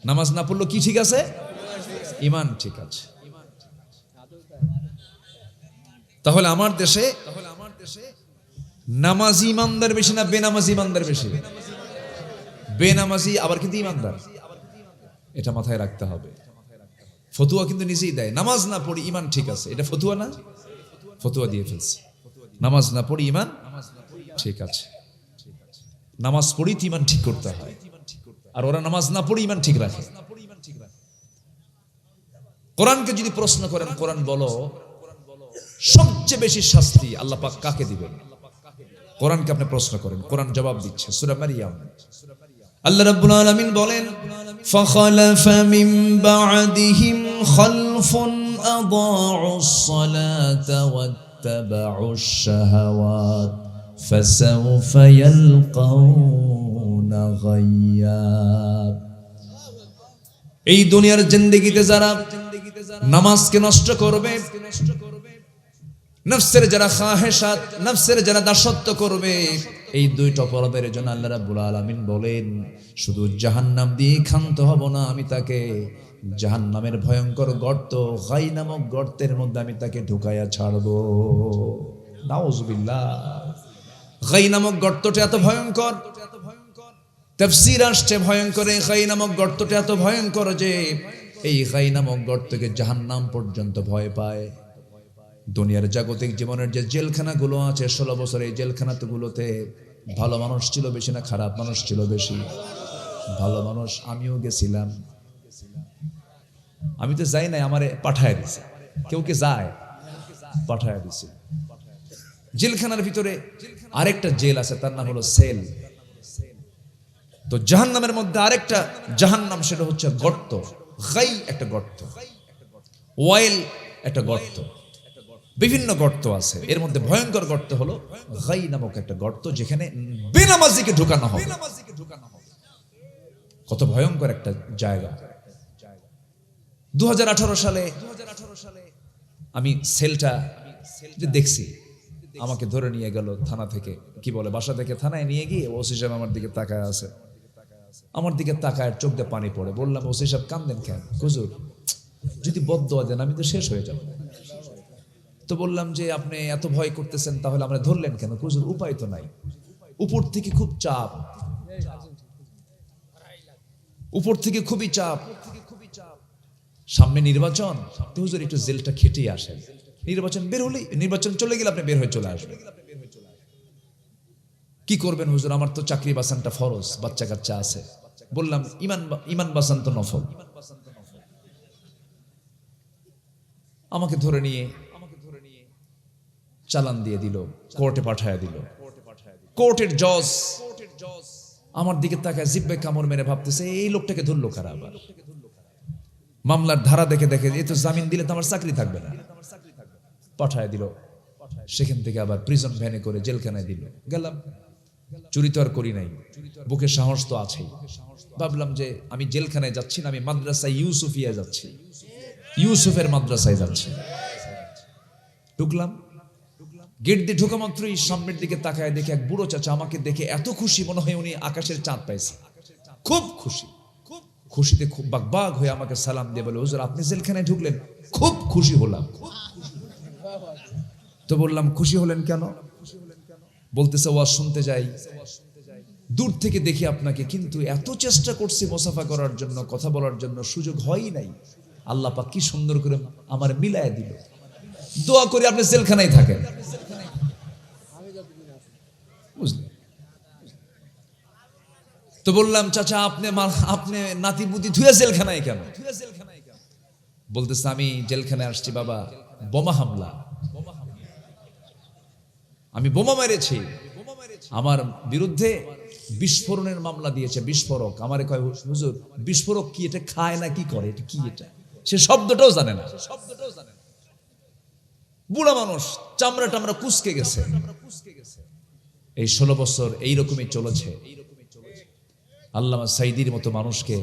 Speaker 1: নামাজ না পড়লো কি ঠিক আছে? ইমান ঠিক আছে। তাহলে আমার দেশে নামাজি ইমানদার বেশি না বেনামাজি ইমানদার বেশি? বেনামাজি আবার কিন্তু ইমানদার। এটা মাথায় রাখতে হবে। ফতুয়া কিন্তু নিজেই দেয়, নামাজ না পড়ি ইমান ঠিক আছে, এটা ফতুয়া না, ফতুয়া দিয়ে ফেলছে। নামাজ না পড়ি ইমান ঠিক আছে, নামাজ পড়ি তো ইমান ঠিক করতে হয়, আর ওরা নামাজ না পড়ি ইমান ঠিক রাখে। কোরআনকে যদি প্রশ্ন করেন, কোরআন বলো সবচেয়ে বেশি শাস্তি আল্লাহ পাক কাকে দিবেন? কোরআনকে আপনি প্রশ্ন করেন, কোরআন জবাব দিচ্ছে। সূরা মারইয়াম আল্লাহ রাব্বুল আলামিন বলেন, ফাখালাফা মিন বা'দিহিম খালফুন আদাউস সালাতা ওয়াত্তাবাউশ শাহাওয়াত ফাসাউফা ইয়ালকাউনা গায়্যা। এই দুনিয়ার জিন্দেগিতে যারা নামাজকে নষ্ট করবে, নফসের যারা খাহেশাত, নফসের যারা দাসত্ব করবে, এই দুইটা অপরাধের জন্য আল্লাহ রাব্বুল আলামিন বলেন শুধু জাহান্নাম দিয়ে ক্ষান্ত হব না, আমি তাকে জাহান্নামের ভয়ঙ্কর গর্ত, গাই নামক গর্তের মধ্যে আমি তাকে ঢুকাইয়া ছাড়বো। নাউজুবিল্লাহ। গাই নামক গর্তটা এত ভয়ঙ্কর, তাফসীর আসছে ভয়ঙ্কর এই গাই নামক গর্তটা এত ভয়ঙ্কর যে এই গাই নামক গর্তকে জাহান্নাম পর্যন্ত ভয় পায়। দুনিয়ার জাগতিক জীবনের যে জেলখানাগুলো আছে 16 বছর, এই জেলখানাগুলোতে ভালো মানুষ ছিল বেশি না খারাপ মানুষ ছিল বেশি? ভালো মানুষ। আমিও গেছিলাম, আমি তো যাই নাই, আমারে পাঠায় দিছে। কেউ কে যায়? পাঠায় দিছে। জেলখানার ভিতরে আরেকটা জেল আছে, তার নাম হলো সেল। তো জাহান্নামের মধ্যে আরেকটা জাহান্নাম, সেটা হচ্ছে গর্ত। গাই একটা গর্ত, ওয়াইল একটা গর্ত, বিভিন্ন গর্ত আছে। এর মধ্যে ভয়ঙ্কর গর্ত হলো গাই নামক একটা গর্ত, যেখানে বেনামাজিকে ঢুকানো হবে। কত ভয়ঙ্কর একটা জায়গা। 2018 সালে আমি সেলটা দেখছি, আমাকে ধরে নিয়ে গেল থানা থেকে, কি বলে বাসা থেকে থানায় নিয়ে গিয়ে ওসি সাহেব আমার দিকে তাকায় আছে, আমার দিকে তাকায় চোখ দিয়ে পানি পড়ে। বললাম ওসি সাহেব কান্দেন কেন? হুজুর যদি বদদোয়া দেন আমি তো শেষ হয়ে যাব। তো বললাম যে আপনি এত ভয় করতেছেন, তাহলে আমরা ধরলেন কেন? হুজুর উপায় তো নাই, উপর থেকে খুব চাপ, উপর থেকে খুবই চাপ, সামনে নির্বাচন, তো হুজুর একটু জেলটা খেটেই আসেন, নির্বাচন বের হলেই, নির্বাচন চলে গেলে আপনি বের হয়ে চলে আসবেন। কি করবেন হুজুর? আমার তো চাকরি বাঁচানটা ফরজ, বাচ্চা কাচ্চা আছে। বললাম ইমান বাঁচান তো নফল। আমাকে ধরে নিয়ে চালান দিয়ে দিল, কোর্টে পাঠায় দিল। কোর্টের জজ আমার দিকে তাকায় জিব্বায় কামড় মেরে ভাবতেছে এই লোকটাকে ধরলো কারা আবার? মামলার ধারা দেখে দেখে এ তো জামিন দিলে তো আমার চাকরি থাকবে না। পাঠায় দিল, সেখান থেকে আবার প্রিজন ভ্যানে করে জেলখানায় দিল। গেলাম, চুরি তো আর করি নাই, বুকে সাহস তো আছেই। ভাবলাম যে আমি জেলখানায় যাচ্ছি না, আমি মাদ্রাসায় ইউসুফিয়া যাচ্ছি, ইউসুফের মাদ্রাসায় যাচ্ছি। ঢুকলাম, গেট দিয়ে ঢোকা মাত্রই সামনের দিকে তাকায় দেখে এক বুড়ো চাচা আমাকে দেখে এত খুশি, মনে হয় উনি আকাশের চাঁদ পাইছে। খুব খুশি, খুশিতে খুব বাগবাগ হয়ে আমাকে সালাম দিয়ে বলে হুজুর আপনি জেলখানায় ঢুকলেন, খুব খুশি হলাম। তো বললাম খুশি হলেন কেন? বলতেছে ওয়াজ শুনতে যাই, দূর থেকে দেখি আপনাকে, কিন্তু এত চেষ্টা করছি মুসাফা করার জন্য, কথা বলার জন্য, সুযোগ হয়ই নাই। আল্লাহ পাক কি সুন্দর করে আমার মিলায় দিল। দোয়া করি আপনি জেলখানায় থাকেন। বুঝলেন? তো বললাম চাচা আপনি নাতি পুতি ধুয়ে জেলখানায় কেন? বলতেছে আমি জেলখানায় আসছি বাবা, বোমা হামলা, আমি বোমা মেরেছি, আমার বিরুদ্ধে বিস্ফোরণের মামলা দিয়েছে, বিস্ফোরক। আমারে কয় হুজুর বিস্ফোরক কি? এটা খায় না কি করে? এটা কি? এটা সে শব্দটাও জানে না। বুড়া মানুষ, চামড়া টামড়া কুচকে গেছে। এই 16 বছর এইরকমই চলেছে। আল্লামা সাইদির মতো মানুষকে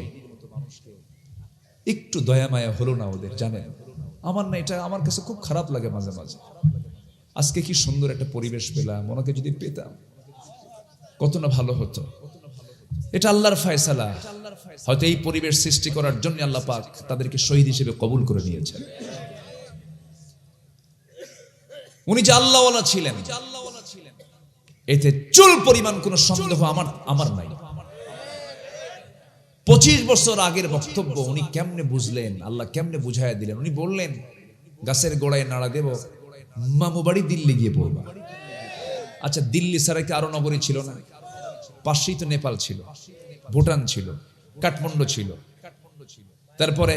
Speaker 1: একটু দয়া মায়া হলো না ওদের, জানেন? আমার না, এটা আমার কাছে খুব খারাপ লাগে মাঝে মাঝে। আজকে কি সুন্দর একটা পরিবেশ পেলাম, ওনাকে যদি পেতাম কত না ভালো হতো। এটা আল্লাহর ফয়সালা। হয়তো এই পরিবেশ সৃষ্টি করার জন্য আল্লাহ পাক তাদেরকে শহীদ হিসেবে কবুল করে নিয়েছেন। উনি যে আল্লাহওয়ালা ছিলেন, এতে চুল পরিমাণ কোনো সন্দেহ আমার নাই। 25 বছর আগের বক্তব্য উনি কেমনে বুঝলেন, আল্লাহ কেমনে বুঝাইয়া দিলেন। উনি বললেন, গাছের গোড়ায় নাড়া দেব, মামু বাড়ি দিল্লি গিয়ে পড়বা। আচ্ছা, দিল্লি ছাড়া কি আরো নগরী ছিল না? পাশেই তো নেপাল ছিল, ভুটান ছিল, কাঠমান্ডু ছিল, তারপরে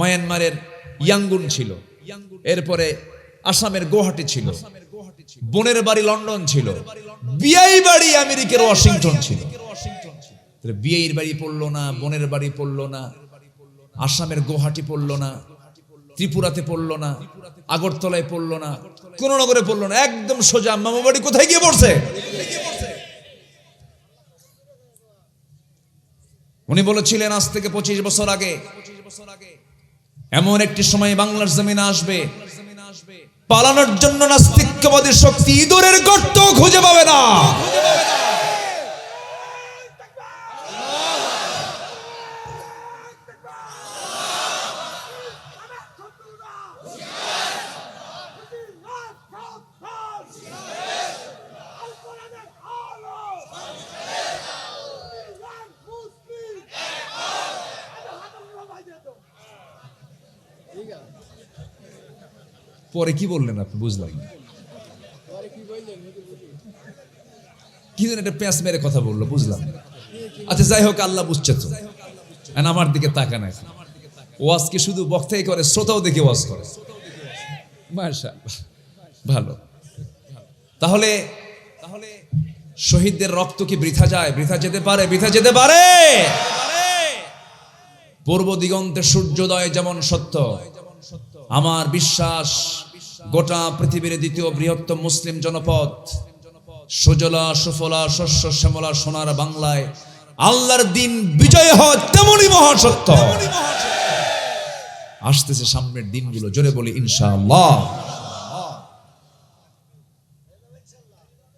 Speaker 1: মায়ানমারের ইয়াঙ্গুন ছিল, এরপরে আসামের গুয়াহাটি ছিল, বোনের বাড়ি লন্ডন ছিল, বিয়াই বাড়ি আমেরিকার ওয়াশিংটন ছিল। বিয়ের বাড়ি পড়লো না, বোনের বাড়ি পড়লো না, আসামের গুয়াহাটি পড়লো না, ত্রিপুরাতে পড়লো না, আগরতলায় পড়লো না, কোন নগরে পড়লো না, একদম সোজা মামা বাড়ি কোথায় গিয়ে পড়ছে? উনি বলেছিলেন আজ থেকে 25 বছর আগে এমন একটি সময় বাংলার জমিনে আসবে, পালানোর জন্য নাস্তিকবাদী শক্তি ইঁদুরের গর্ত খুঁজে পাবে না। পরে কি বললেন আপনি? বুঝলাম না কি যেন একটা পেঁচ মেরে কথা বললো, বুঝলাম। আচ্ছা যাই হোক, আল্লাহ বুঝছে তো। আমার দিকে তাকান, ওয়াজ কি শুধু বক্তাই করে, শ্রোতাও দেখে ওয়াজ করে। মাশাআল্লাহ, ভালো। তাহলে শহীদদের রক্ত কি বৃথা যায়? বৃথা যেতে পারে, বৃথা যেতে পারে। পূর্ব দিগন্তে সূর্যোদয় যেমন সত্য, আমার বিশ্বাস গোটা পৃথিবীর দ্বিতীয় বৃহত্তম মুসলিম জনপদ, সুজলা সুফলা শস্য শ্যামলা সোনার বাংলায় আল্লাহর দিন বিজয় হয় তেমনই মহাসত্য। আসতেছে সামনের দিনগুলো, জোরে বলি ইনশাআল্লাহ।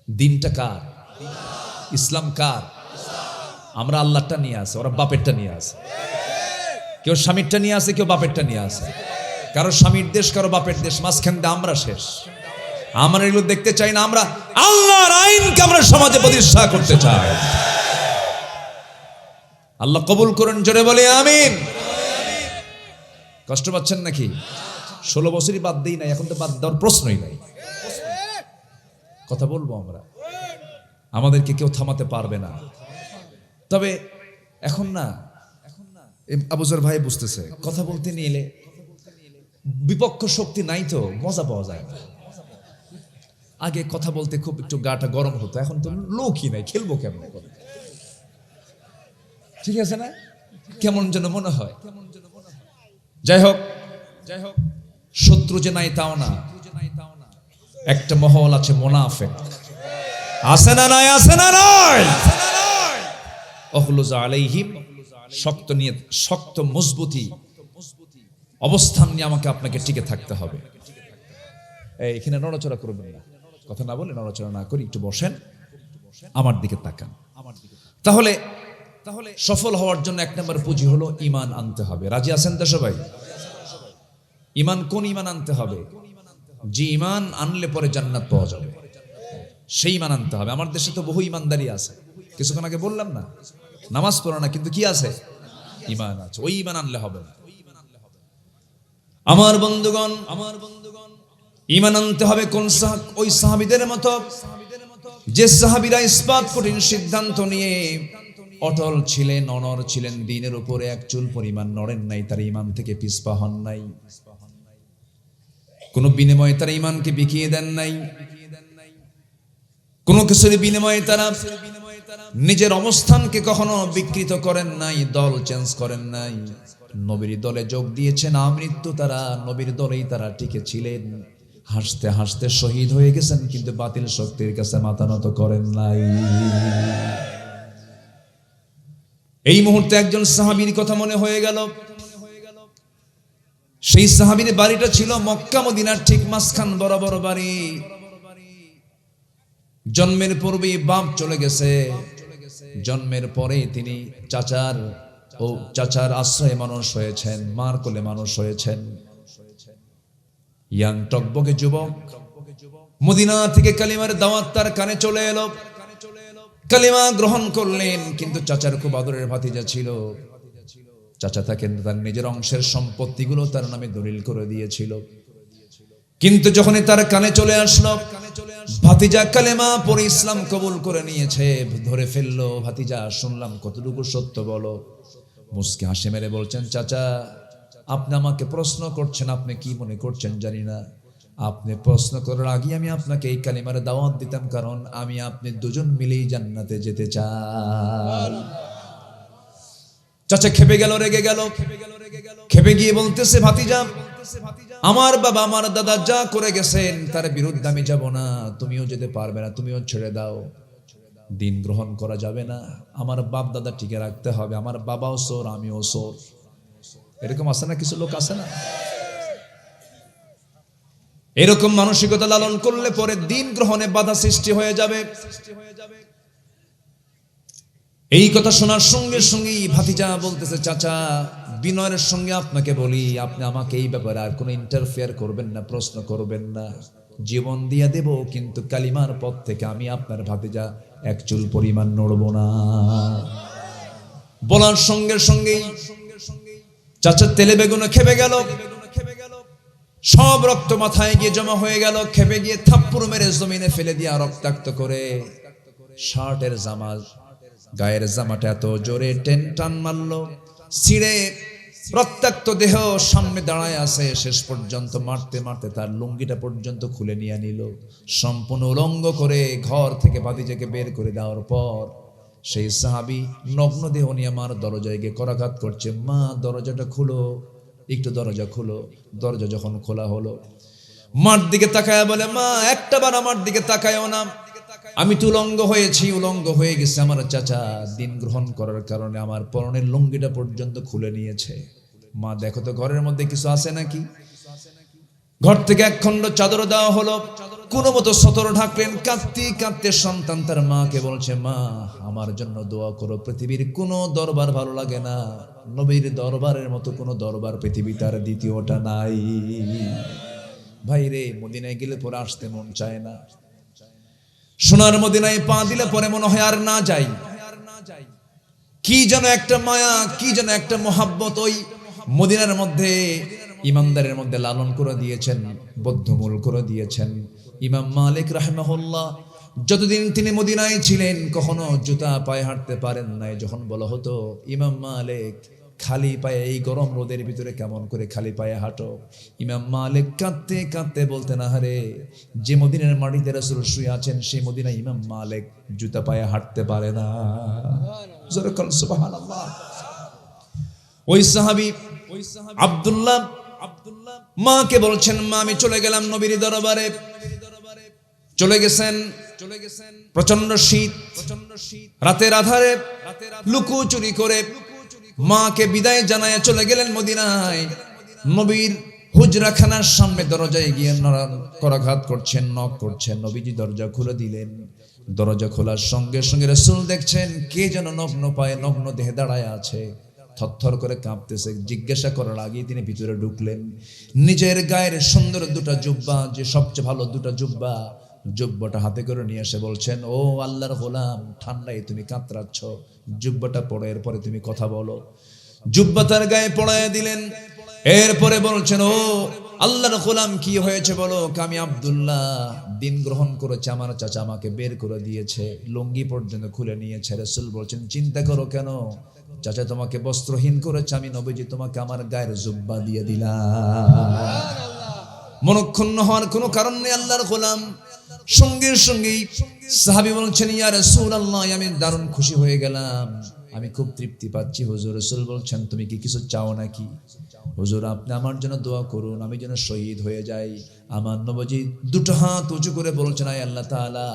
Speaker 1: দিনটা কার? ইসলাম কার? আমরা আল্লাহটা নিয়ে আসে, ওরা বাপেরটা নিয়ে আসে। কেউ স্বামীরটা নিয়ে আসে, কেউ বাপেরটা নিয়ে আসে। কারো স্বামীর দেশ, কারো বাপের দেশ, মাঝখান দিয়ে আমরা শেষ। আমরা এগুলো দেখতে চাই না। আমরা আল্লাহর আইনকে আমরা সমাজে প্রতিষ্ঠা করতে চাই। আল্লাহ কবুল করেন, জোরে বলে আমিন। কষ্ট পাচ্ছেন নাকি? 16 বছরই বাদ দেই নাই, এখন তো বাদ দেওয়ার প্রশ্নই নাই। কথা বলবো আমরা, আমাদেরকে কেউ থামাতে পারবে না। তবে এখন না, আবুজার ভাই বুঝতেছে, কথা বলতে নিলে বিপক্ষ শক্তি নাই তো মজা পাওয়া যায় না। আগে কথা বলতে খুব একটু গাটা গরম হতো, এখন তো লোকই নাই, খেলবো কেমন? ঠিক আছে না? কেমন যেন মনে হয়। যাই হোক, শত্রু যে নাই তাও না, একটা মহল আছে মুনাফিক। আছে না নাই? আছে না নাই? অহলুজা আলাইহিম, শক্ত নিয়ে, শক্ত মজবুতি অবস্থান নিয়ে আমাকে আপনাকে টিকে থাকতে হবে। এখানে নড়াচড়া করবেন না, কথা না বলে নড়াচড়া না করি, একটু বসেন, আমার দিকে তাকান। তাহলে সফল হওয়ার জন্য 1 নম্বর পুঁজি হলো ঈমান আনতে হবে। রাজি আছেন তো সবাই? ঈমান, কোন ঈমান আনতে হবে? যে ঈমান আনলে পরে জান্নাত পাওয়া যাবে, সেই ঈমান আনতে হবে। আমার দেশে তো বহু ঈমানদারি আছে, কিছুক্ষণ আগে বললাম না, নামাজ পড়ো না কিন্তু কি আছে? ঈমান আছে। ওই ঈমান আনলে হবে না। আমার বন্ধুগণ, ঈমান আনতে হবে কোন? ওই সাহাবীদের মতো, যে সাহাবীরা ইসবাত কঠিন সিদ্ধান্ত নিয়ে অটল ছিলেন, অনর ছিলেন, দ্বীনের উপরে এক চুল পরিমাণ নড়েন নাই, তার ঈমান থেকে পিছপা হন নাই, কোন বিনিময়ে তারা ঈমানকে বিকিয়ে দেন নাই, কোন কিছুর বিনিময়ে তারা নিজের অবস্থানকে কখনো বিকৃত করেন নাই, দল চেঞ্জ করেন নাই। নবীর দলে যোগ দিয়েছেন, আমৃত্যু তারা নবীর দলেই তারা টিকে ছিলেন। হাসতে হাসতে শহীদ হয়ে গেছেন, কিন্তু বাতিল শক্তির কাছে মাথা নত করেন নাই। এই মুহূর্তে একজন সাহাবীর কথা মনে হয়ে গেল। সেই সাহাবীর বাড়িটা ছিল মক্কা মদিনার ঠিক মাঝখান বরাবর বাড়ি। জন্মের পূর্বেই বাপ চলে গেছে, জন্মের পরে তিনি চাচার আশ্রয়ে মানুষ হয়েছেন, মার কোলে মানুষ হয়েছেন। ইয়াং টকবকে যুবক মদিনা থেকে কালিমার দাওয়াত তার কানে চলে এলো, কালিমা গ্রহণ করলেন। কিন্তু চাচার খুব আদরের ভাতিজা ছিল, চাচা তাকে তার নিজের অংশের সম্পত্তিগুলো তার নামে দলিল করে দিয়েছিল। কিন্তু যখনই তার কানে চলে আসলো ভাতিজা কালেমা পড়ে ইসলাম কবুল করে নিয়েছে, ধরে ফেললো, ভাতিজা শুনলাম কতটুকু সত্য বলো। মুস্কি হাসি মেরে বলছেন, চাচা আপনি আমাকে প্রশ্ন করছেন, আপনি কি মনে করছেন জানি না। আপনি প্রশ্ন করার আগে আমি আপনাকে এই কালিমার দাওয়াত দিতাম, কারণ আমি আপনি দুজন মিলেই জান্নাতে যেতে চাই। চাচা খেপে গেল, রেগে গেল, খেপে গিয়ে বলতেছে, ভাতিজা আমার বাবা আমার দাদা যা করে গেছেন তার বিরুদ্ধে আমি যাব না, তুমিও যেতে পারবে না, তুমিও ছেড়ে দাও। দিন গ্রহণ করা যাবে না, আমার বাপ দাদা টিকে রাখতে হবে, আমার বাবাও সোর আমিও সোর। এরকম আছে না, কিছু লোক আছে না, এরকম মানসিকতা লালন করলে পরে দিন গ্রহণে বাধা সৃষ্টি হয়ে যাবে। এই কথা শোনার সঙ্গে সঙ্গেই ভাতিজা বলতেছে, চাচা বিনয়ের সঙ্গে আপনাকে বলি, আপনি আমাকে এই ব্যাপারে আর কোনো ইন্টারফেয়ার করবেন না, প্রশ্ন করবেন না, জীবন দিয়ে দেব, কিন্তু কালিমার পথ থেকে আমি আপনার ভাতিজা এক চুল পরিমাণ নড়ব না। বলার সঙ্গে সঙ্গেই চাচা তেলে বেগুনে খেপে গেল, সব রক্ত মাথায় গিয়ে জমা হয়ে গেল, খেপে গিয়ে থাপ্পড় মেরে জমিনে ফেলে দিয়া রক্তাক্ত করে শার্টের জামা, গায়ের জামাটা এত জোরে টান মারলো, ছিঁড়ে রক্তাক্ত দেহ সামনে দাঁড়ায় আছে, শেষ পর্যন্ত মারতে মারতে তার লুঙ্গিটা পর্যন্ত খুলে নিয়ে নিল, সম্পূর্ণ উলঙ্গ করে ঘর থেকে ভাতিজাকে বের করে দেওয়ার পর সেই সাহাবী নগ্ন দেহ নিয়ে আমার দরজায় গিয়ে করাঘাত করছে, মা দরজাটা খুলো, একটু দরজা খুলো। দরজা যখন খোলা হলো, মার দিকে তাকায় বলে, মা একটা বার আমার দিকে তাকায়ও না, আমি তো উলঙ্গ হয়েছি, উলঙ্গ হয়ে গেছে। আমার চাচা দিন গ্রহণ করার কারণে আমার পরনের লুঙ্গিটা পর্যন্ত খুলে নিয়েছে। মা দেখো তো ঘরের মধ্যে কিছু আছে নাকি। ঘর থেকে এক খণ্ড চাদর দেওয়া হলো, কোনো মতো সতর ঢাকলেন। কাঁদতে কাঁদতে সন্তান তার মাকে বলছে, মা আমার জন্য দোয়া করো, পৃথিবীর কোনো দরবার ভালো লাগে না, নবীর দরবারের মতো কোনো দরবার পৃথিবী তার দ্বিতীয়টা নাই। ভাই রে, মদিনায় গেলে পরে আসতে মন চায় না, সোনার মদিনায় পা দিলে পরে মনে হয় আর না যাই। কি যেন একটা মায়া, কি যেন একটা মোহাব্বত ওই মদিনার মধ্যে ইমানদারের মধ্যে লালন করে দিয়েছেন, বদ্ধমূল করে দিয়েছেন। ইমাম মালিক রাহিমাহুল্লাহ যতদিন তিনি মদিনায় ছিলেন কখনো জুতা পায়ে হাঁটতে পারেন নাই। যখন বলা হতো, ইমাম মালিক খালি পায়ে এই গরম রোদের ভিতরে কেমন করে খালি পায়ে হাঁটো, ইমাম মালিক কাঁদতে কাঁদতে বলতেন, আহারে যে মদিনার মাটিতে রাসূল শুয়ে আছেন সেই মদিনায় ইমাম মালিক জুতা পায়ে হাঁটতে পারে না। সুবহানাল্লাহ। ওই সাহাবী আব্দুল্লাহ মাকে বলছেন, মা আমি চলে গেলাম নবীর দরবারে। চলে গেছেন, প্রচন্ড শীত, রাতের আধারে লুকোচুরি করে মাকে বিদায় জানায় চলে গেলেন মদিনায়। নবীর হুজরাখানার সামনে দরজায় গিয়ে করাঘাত করছেন, নক করছেন। নবীজি দরজা খুলে দিলেন। দরজা খোলার সঙ্গে সঙ্গে রাসূল দেখছেন কে যেন নগ্ন পায়ে নগ্ন দেহে দাঁড়ায় আছে, থরথর করে কাঁপতেছে। জিজ্ঞাসা করার আগেই তিনি ভিতরে ঢুকলেন। নিজের গায়ের সুন্দর দুটা জুব্বা, যে সবচেয়ে ভালো দুটা জুব্বা, জুব্বাটা হাতে করে নিয়ে এসে বলছেন, ও আল্লাহর গোলাম, ঠান্ডায় তুমি কাতরাচ্ছ, জুব্বাটা পরে এরপরে তুমি কথা বলো। জুব্বা তার গায়ে পড়ায় দিলেন। এরপরে বলছেন, ও আল্লাহর গোলাম কি হয়েছে বলো। আমি আব্দুল্লাহ দিন গ্রহণ করেছে, আমার চাচা আমাকে বের করে দিয়েছে, লুঙ্গি পর্যন্ত খুলে নিয়েছে। রাসূল বলছেন, চিন্তা করো কেন, চাচা তোমাকে বস্ত্রহীন করেছে, আমি নবীজি তোমাকে আমার গায়ের জুব্বা দিয়ে দিলাম। মনক্ষুণ্ণ হওয়ার কোনো কারণ নেই আল্লাহর গোলাম। সঙ্গে সঙ্গেই সাহাবী বলছেন, ইয়া রাসূলুল্লাহ আমি দারুণ খুশি হয়ে গেলাম, আমি খুব তৃপ্তি পাচ্ছি হুজুর। রাসূল বলছেন, তুমি কি কিছু চাও নাকি? হুজুর আপনি আমার জন্য দোয়া করুন, আমি যেন শহীদ হয়ে যাই। আমার নবীজি দুটো হাত উঁচু করে বলছেন, আয় আল্লাহ তাআলা,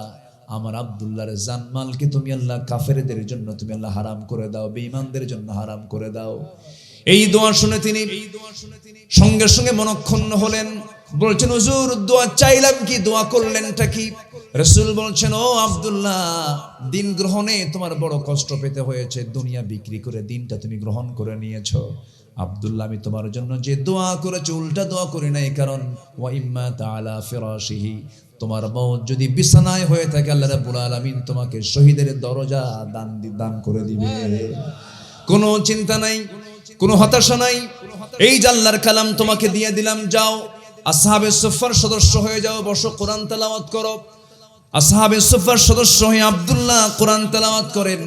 Speaker 1: আমার আব্দুল্লাহর জানমালকে তুমি আল্লাহ কাফেরদের জন্য তুমি আল্লাহ হারাম করে দাও, বেঈমানদের জন্য হারাম করে দাও। এই দোয়া শুনে তিনি সঙ্গে সঙ্গে মনক্ষুণ্ণ হলেন। বলছেন, হুজুর দোয়া চাইলাম কি, দোয়া করলেনটা কি? রাসূল বলছেন, ও আব্দুল্লাহ দিন গ্রহণে তোমার বড় কষ্ট পেতে হয়েছে, দুনিয়া বিক্রি করে দিনটা তুমি গ্রহণ করে নিয়েছো। আব্দুল্লাহ আমি তোমার জন্য যে দোয়া করেছি উল্টা দোয়া করি নাই, কারণ ওয়া ইম্মা তাআলা ফিরাশিহি, তোমার মওত যদি বিছানায় হয়ে থাকে আল্লাহ রাব্বুল আলামিন তোমাকে শহীদের দরজা দান করে দিবে। কোনো চিন্তা নাই। কোনো হতাশা নাই। এই যে আল্লাহর কালাম তোমাকে দিয়ে দিলাম, যাও আসহাবে সুফফার সদস্য হয়ে যাও, বসো কোরআন তেলাওয়াত করো। আসহাবে সুফফার সদস্য হয়ে আব্দুল্লাহ কোরআন তেলাওয়াত করেন,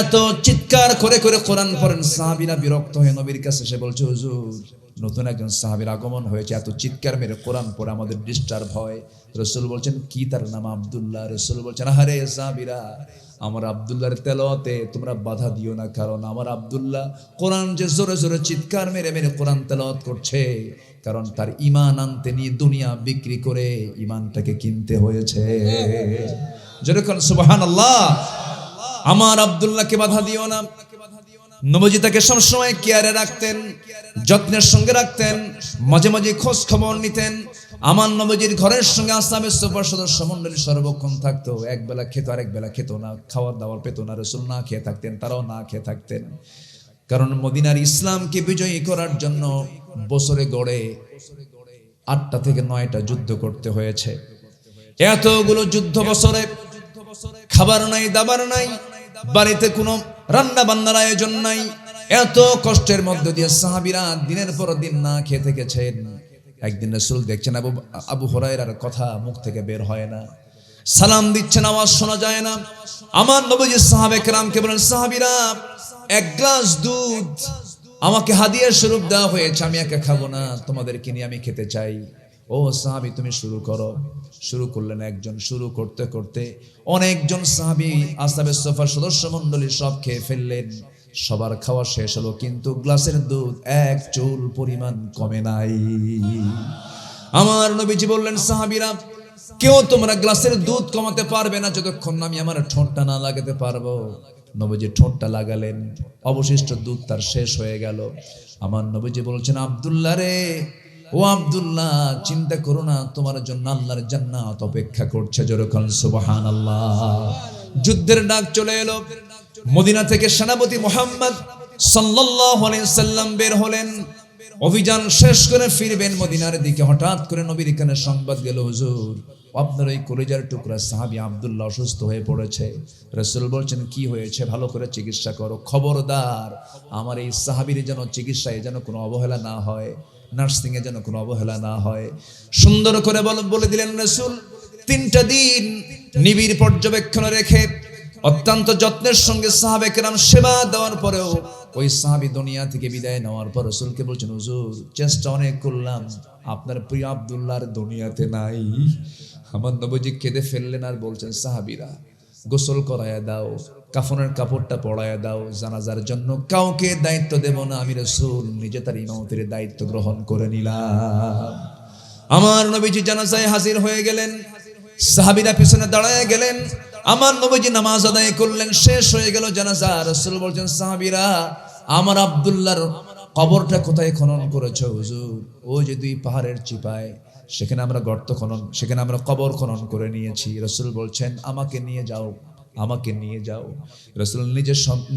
Speaker 1: এত চিৎকার করে করে কোরআন পড়েন। সাহাবীরা বিরক্ত হয়ে নবীর কাছে এসে বলছে, হুজুর নতুন একজন সাহাবীর আগমন হয়েছে, এত চিৎকার মেরে কোরআন পড়ে আমাদের ডিস্টার্ব হয়। রাসূল বলছেন, কি তার নাম? আব্দুল্লাহ। রাসূল বলছেন, আরে সাহাবীরা, আমার আব্দুল্লাহর তেলাওয়াতে তোমরা বাধা দিও না, কারণ আমার আব্দুল্লাহ কোরআন যে জোরে জোরে চিৎকার মেরে মেরে কোরআন তেলাওয়াত করছে, কারণ তার ঈমান আনতে নিয়ে দুনিয়া বিক্রি করে ঈমানটাকে কিনতে হয়েছে। যেরকম সুবহানাল্লাহ। আমার আব্দুল্লাহকে বাধা দিও না। নবীজি তাকে সবসময় কেয়ারে রাখতেন, যত্নের সঙ্গে রাখতেন, মাঝে মাঝে খোঁজ খবর নিতেন। আমার নবীজির ঘরের সঙ্গে আসহাবে সুফফার সদস্য মণ্ডলী সর্বক্ষণ থাকতো। এক বেলা খেত, আরেক বেলা খেত না, খাওয়ার দাওয়ার পেত না। রাসূল না খেয়ে থাকতেন, তারাও না খেয়ে থাকতেন। কারণ মদিনার ইসলামকে বিজয়ী করার জন্য বছরে গড়ে 8টা থেকে 9টা যুদ্ধ করতে হয়েছে। এতগুলো যুদ্ধ বছরে খাবার নাই, দাবার নাই, বাড়িতে কোনো রান্না বান্নার আয়োজন নাই। এত কষ্টের মধ্য দিয়ে সাহাবীরা দিনের পর দিন না খেয়ে থেকেছেন। একদিন রাসূল দেখছেন আবু হুরায়রার কথা মুখ থেকে বের হয় না, সালাম দিচ্ছেন, আওয়াজ শোনা যায় না। আমার নবীজি সাহাবে কেরামকে বলেন, সাহাবীরা, এক গ্লাস দুধ আমাকে হাদিয়া স্বরূপ দেওয়া হয়েছে, আমি একা খাবো না, তোমাদেরকে নিয়ে আমি খেতে চাই। ও সাহাবী, তুমি শুরু করো। শুরু করলেন একজন, শুরু করতে করতে অনেকজন সাহাবী আসহাবে সুফফার সদস্য মণ্ডলী সব খেয়ে ফেললেন। সবার খাওয়া শেষ হলো, কিন্তু গ্লাসের দুধ এক চুল পরিমাণ কমে নাই। আমার নবীজি বললেন, সাহাবীরা, কেউ তোমরা গ্লাসের দুধ কমাতে পারবে না যতক্ষণ না আমি আমার ঠোঁটটা না লাগাতে পারবো। নবীজি ঠোঁটটা লাগালেন, অবশিষ্ট দুধ তার শেষ হয়ে গেল। আমার নবীজি বলছেন, আব্দুল্লাহ রে, ও আব্দুল্লাহ, চিন্তা করো না, তোমার জন্য আল্লাহর জান্নাত অপেক্ষা করছে। যেরকম সুবহানাল্লাহ। যুদ্ধের ডাক চলে এলো। মদিনা থেকে সেনাপতি মুহাম্মদ সাল্লাল্লাহু আলাইহি সাল্লাম বের হলেন, অভিযান শেষ করে ফিরবেন মদিনার দিকে। হঠাৎ করে নবীর কানে সংবাদ গেল, হুজুর, আপনার এই কলিজার টুকরা সাহাবী আব্দুল্লাহ অসুস্থ হয়ে পড়েছে। রাসূল বলছেন, কি হয়েছে? ভালো করে চিকিৎসা করো। খবরদার, আমার এই সাহাবীর যেন চিকিৎসায় যেন কোনো অবহেলা না হয়, নার্সিং এ যেন কোনো অবহেলা না হয়। সুন্দর করে বলে দিলেন রাসূল। 3টা দিন নিবিড় পর্যবেক্ষণে রেখে অত্যন্ত যত্নের সঙ্গে সাহাবে কেরাম সেবা দেওয়ার পরেও ওই সাহাবী দুনিয়া থেকে বিদায় নেওয়ার পর রাসূলকে বলছেন, হুজুর, চেষ্টা অনেক করলাম, আপনার প্রিয় আব্দুল্লাহর দুনিয়াতে নাই। আমার নবীজি কেঁদে ফেললেন আর বলছেন, সাহাবীরা, গোসল করায়া দাও, কাফনের কাপড়টা পরায়া দাও, জানাজার জন্য কাউকে দায়িত্ব দেব না, আমি রাসূল নিজে তার ইমামতির দায়িত্ব গ্রহণ করে নিলাম। আমার নবীজি জানাজায় হাজির হয়ে গেলেন, সাহাবীরা পিছনে দাঁড়ায় গেলেন। আমার নবীজি নামাজ আদায় করলেন, শেষ হয়ে গেল জানাজা। রাসূল বলছেন, সাহাবীরা, আমার আব্দুল্লাহর কবরটা কোথায় খনন করেছো? হুজুর, ওই যে 2 পাহাড়ের চিপায়, সেখানে আমরা গর্ত খনন, সেখানে আমরা কবর খনন করে নিয়েছি। রাসূল বলছেন, আমাকে নিয়ে যাও, আমাকে নিয়ে যাও। রাসূল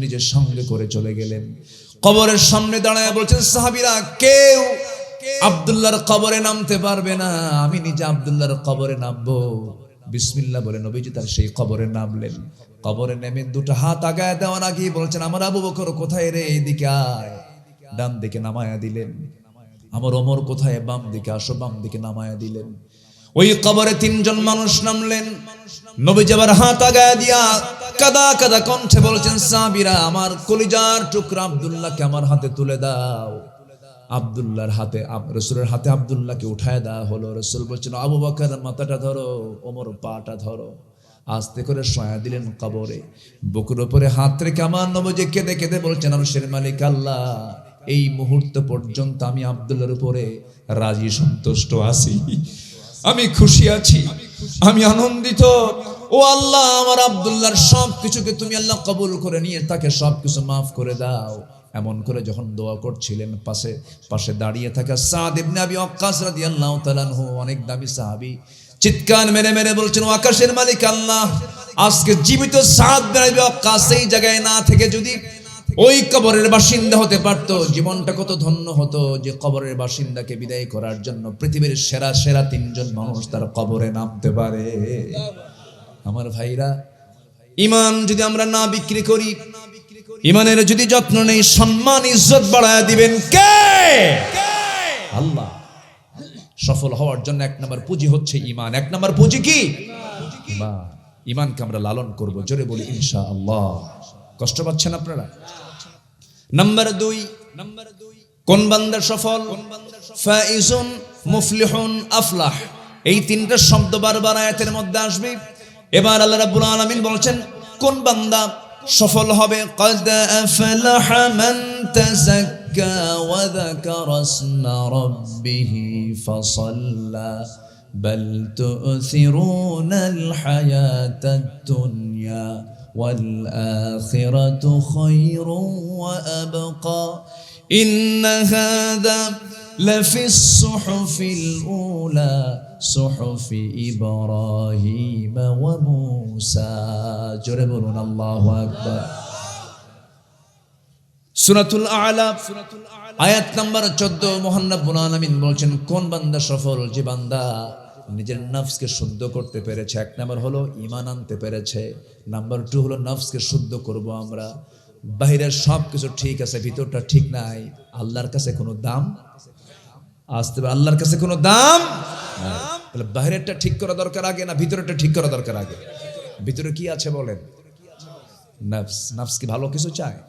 Speaker 1: নিজের সঙ্গে করে চলে গেলেন। কবরের সামনে দাঁড়ায় বলছেন, সাহাবীরা, কেউ আব্দুল্লাহর কবরে নামতে পারবে না, আমি নিজে আব্দুল্লাহর কবরে নামবো। বিসমিল্লাহ বলে নবীজি তার সেই কবরে নামলেন। কবরে নেমে 2টা হাত আগায় দেওয়ার আগেই বলছেন, আমার আবু বকর কোথায় রে? এদিকে আয়। ডান দিকে নামায়া দিলেন। আমার ওমর কোথায়? বাম দিকে আসো। বাম দিকে নামায়া দিলেন। ওই কবরে 3জন মানুষ নামলেন। নবীজি আবার হাত আগায় দিয়া কাদা কাদা কণ্ঠে বলছেন, সাহাবীরা, আমার কলিজার টুকরা আব্দুল্লাহকে আমার হাতে তুলে দাও। আব্দুল্লাহর হাতে, রাসূলের হাতে আব্দুল্লাহকে উঠায় দেওয়া হলো। রাসূল বলছেন, আবু বকর মাথাটা ধরো, ওমর পাটা ধরো। আস্তে করে শোয়া দিলেন কবরে। বুকের উপরে হাত রেখে আমার নবীজি কেঁদে কেঁদে বলছেন, আরশের মালিক আল্লাহ, এই মুহূর্ত পর্যন্ত আমি আব্দুল্লাহর উপরে রাজি সন্তুষ্ট আছি, আমি খুশি আছি, আমি আনন্দিত। ও আল্লাহ, আমার আব্দুল্লাহর সব কিছুকে তুমি আল্লাহ কবুল করে নিয়ে তাকে সবকিছু মাফ করে দাও। এমন করে যখন দোয়া করছিলেন, পাশে দাঁড়িয়ে থাকা সাদ ইবনে আবি ওয়াক্কাস রাদিয়াল্লাহু তাআলা আনহু, অনেক দামি সাহাবী, চিৎকার মেরে মেরে বলছেন, ও আকাশের মালিক আল্লাহ, আজকে জীবিত সাদ ইবনে আবি ওয়াক্কাস এই জায়গায় না থেকে যদি ওই কবরের বাসিন্দা হতে পারত, জীবনটা কত ধন্য হতো যে কবরের বাসিন্দাকে বিদায় করার জন্য পৃথিবীর সেরা সেরা 3জন মানুষ তার কবরে নামতে পারে। আমার ভাইরা, ঈমান যদি আমরা না বিক্রি করি, ইমানের যদি যত্ন নেই সম্মান ইজ্জত বাড়ায় দিবেন কে? আল্লাহ। সফল হওয়ার জন্য এক নম্বর পুঁজি হচ্ছে ঈমান। এক নম্বর পুঁজি কি? ঈমান। ঈমানকে আমরা লালন করব, জোরে বলি ইনশাআল্লাহ। কষ্ট পাচ্ছেন আপনারা? নাম্বার 2, কোন বান্দা সফল? ফাইজুন, মুফলিহুন, আফলাহ। এই তিনটা শব্দ বারবার আয়াতের মধ্যে আসবে। এবার আল্লাহ রাব্বুল আলামিন বলছেন কোন বান্দা সফল হবে? قد أفلح من تزكى وذكر اسم ربه فصلى بل تؤثرون الحياة الدنيا والآخرة خير وأبقى إن هذا لفي الصحف الأولى صحف إبراهيم وموسى جربون الله أكبر সূরাতুল আ'লা আয়াত নাম্বার 14 মহান রব্বুল আলামিন বলছেন কোন বান্দা সফল? যে বান্দা নিজের নফসকে শুদ্ধ করতে পেরেছে। এক নাম্বার হলো ঈমান আনতে পেরেছে, নাম্বার 2 হলো নফসকে শুদ্ধ করব আমরা। বাহিরের সব কিছু ঠিক আছে, ভিতরটা ঠিক নাই, আল্লাহর কাছে কোনো দাম আসতে পারে? আল্লাহর কাছে কোনো দাম নাই। তাহলে বাহিরেরটা ঠিক করা দরকার আগে না ভিতরেরটা ঠিক করা দরকার আগে? ভিতরে কি আছে বলেন? নফস। নফস কি ভালো কিছু চায়?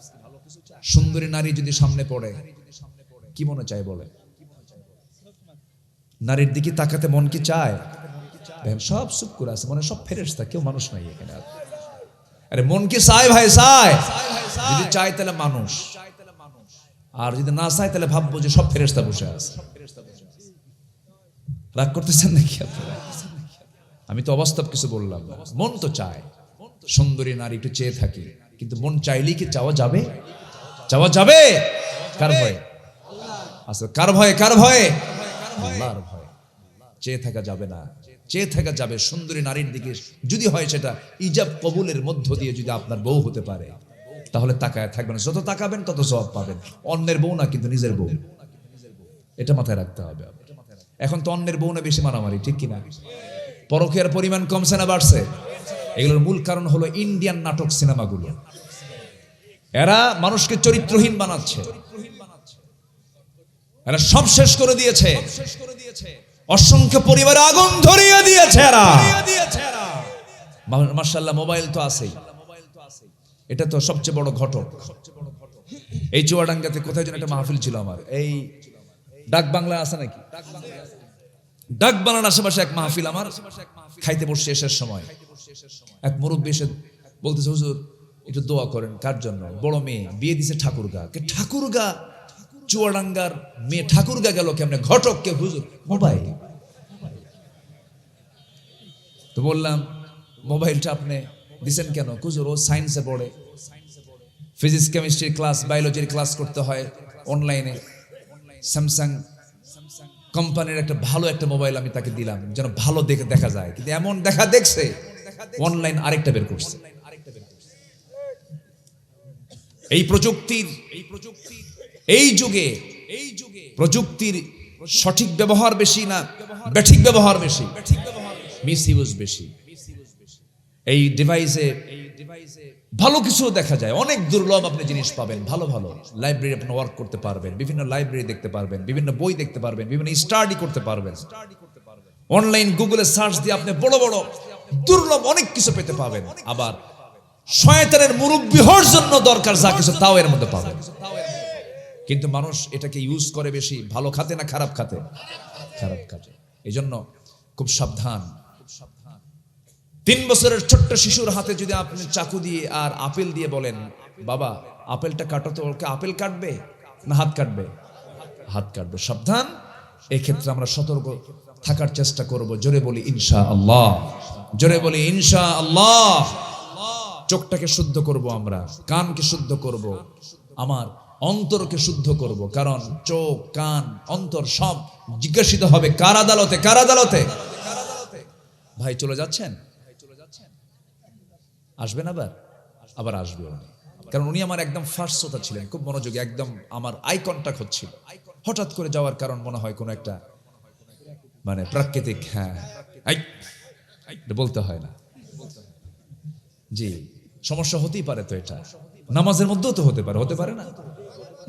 Speaker 1: সুন্দরী নারী যদি সামনে পড়ে কি মনে চায় বলে? নারীর দিকে তাকাতে মন কি চায়? সব চুপ করে আছে, মনে সব ফেরেশতা, কেউ মানুষ নাই এখানে। আরে মন কি চায় ভাই? চায়। যদি চায় তাহলে মানুষ, আর যদি না চায় তাহলে ভাববো যে সব ফেরেশতা বসে আছে। রাগ করতেছেন নাকি আপনারা? আমি তো অবাস্তব কিছু বললাম। মন তো চায়, সুন্দরী নারী একটু চেয়ে থাকি, কিন্তু মন চাইলেই কি চাওয়া যাবে? চাওয়া যাবে? কার ভয়ে? আচ্ছা, কার ভয়ে? কার ভয়ে? আল্লাহর ভয়ে। চেয়ে থাকা যাবে না, চেয়ে থাকা যাবে সুন্দরী নারীর দিকে। যদি হয় সেটা ইজাব কবুলের মধ্য দিয়ে যদি আপনার বউ হতে পারে, তাহলে তাকায় থাকবেন। যত তাকাবেন তত সওয়াব পাবেন। অন্যের বউ না, কিন্তু নিজের বউ, এটা মাথায় রাখতে হবে। এখন তো অন্যের বউ না বেশি মারামারি, ঠিক কিনা? পরকীয়ার পরিমাণ কমছে না বাড়ছে? এগুলোর মূল কারণ হলো ইন্ডিয়ান নাটক সিনেমাগুলো। এরা মানুষকে চরিত্রহীন বানাচ্ছে, এরা সব শেষ করে দিয়েছে, অসংখ্য পরিবারে আগুন ধরিয়ে দিয়েছে এরা। মাশাআল্লাহ, মোবাইল তো আছেই, এটা তো সবচেয়ে বড় ঘটক। এই চুয়াডাঙ্গাতে কোথায় যেন একটা মাহফিল ছিল আমার, এই ডাক বাংলা আছে নাকি, ডাক বাংলার আশেপাশে এক মাহফিল আমার। খাইতে বসে এসের সময় এক মুরব্বী এসে বলতেছে, হুজুর একটু দোয়া করেন। কার জন্য? বড় মেয়ে বিয়ে দিছে ঠাকুরগা। ঠাকুরগা? চুয়াডাঙ্গার মেয়ে ঠাকুরগা গেল কেমনে? ঘটককে হুজুর মোবাইল। তো বললাম মোবাইলটা আপনি দিছেন কেন? হুজুর ও সায়েন্সে পড়ে, ফিজিক্স কেমিস্ট্রির ক্লাস, বায়োলজির ক্লাস করতে হয় অনলাইনে। স্যামসাং কোম্পানির একটা ভালো একটা মোবাইল আমি তাকে দিলাম যেন ভালো দেখে দেখা যায়, কিন্তু এমন দেখা দেখছে অনলাইন আরেকটা বের করছে। এই প্রযুক্তির এই যুগে প্রযুক্তির সঠিক ব্যবহার বেশি না ব্যাঠিক ব্যবহার বেশি? মিস ইউজ বেশি। এই ডিভাইসে ভালো কিছু দেখা যায়, অনেক দুর্লভ আপনি জিনিস পাবেন, ভালো ভালো লাইব্রেরি আপনি ওয়ার্ক করতে পারবেন, বিভিন্ন লাইব্রেরি দেখতে পারবেন, বিভিন্ন বই দেখতে পারবেন, বিভিন্ন স্টাডি করতে পারবেন। অনলাইন গুগলে সার্চ দিয়ে আপনি বড় বড় দুর্লভ অনেক কিছু পেতে পাবেন। আবার শয়তানের মুরব্বি হওয়ার জন্য দরকার যা কিছু তাও এর মধ্যে পাবেন। কিন্তু মানুষ এটাকে ইউজ করে বেশি ভালো খাতে না খারাপ খাতে? খারাপ খাতে। এই জন্য খুব সাবধান। 3 বছরের ছোট্ট শিশুর হাতে যদি আপনি চাকু দিয়ে আর আপেল দিয়ে বলেন, বাবা আপেলটা কাটো, তো ওকে আপেল কাটবে না হাত কাটবে? হাত কাটবে। সাবধান। এই ক্ষেত্রে আমরা সতর্ক থাকার চেষ্টা করব। জোরে বলি ইনশাআল্লাহ, জোরে বলি ইনশাআল্লাহ। চোখটাকে শুদ্ধ করব আমরা, কানকে শুদ্ধ করব, আমার অন্তরকে শুদ্ধ করব। কারণ চোখ, কান, অন্তর সব জিজ্ঞাসিত হবে কার আদালতে? কার আদালতে? ভাই চলে যাচ্ছেন? আসবেন আবার আসবে উনি। কারণ উনি আমার একদম ফার্স্ট শ্রোতা ছিলেন, খুব মনোযোগী, একদম আমার আই কন্টাক্ট হচ্ছিল। হঠাৎ করে যাওয়ার কারণ মনে হয় কোনো একটা মানে প্রাকৃতিক, হ্যাঁ বলতে হয় না জি, সমস্যা হতেই পারে তো এটা। নামাজের মধ্যেও তো হতে পারে না?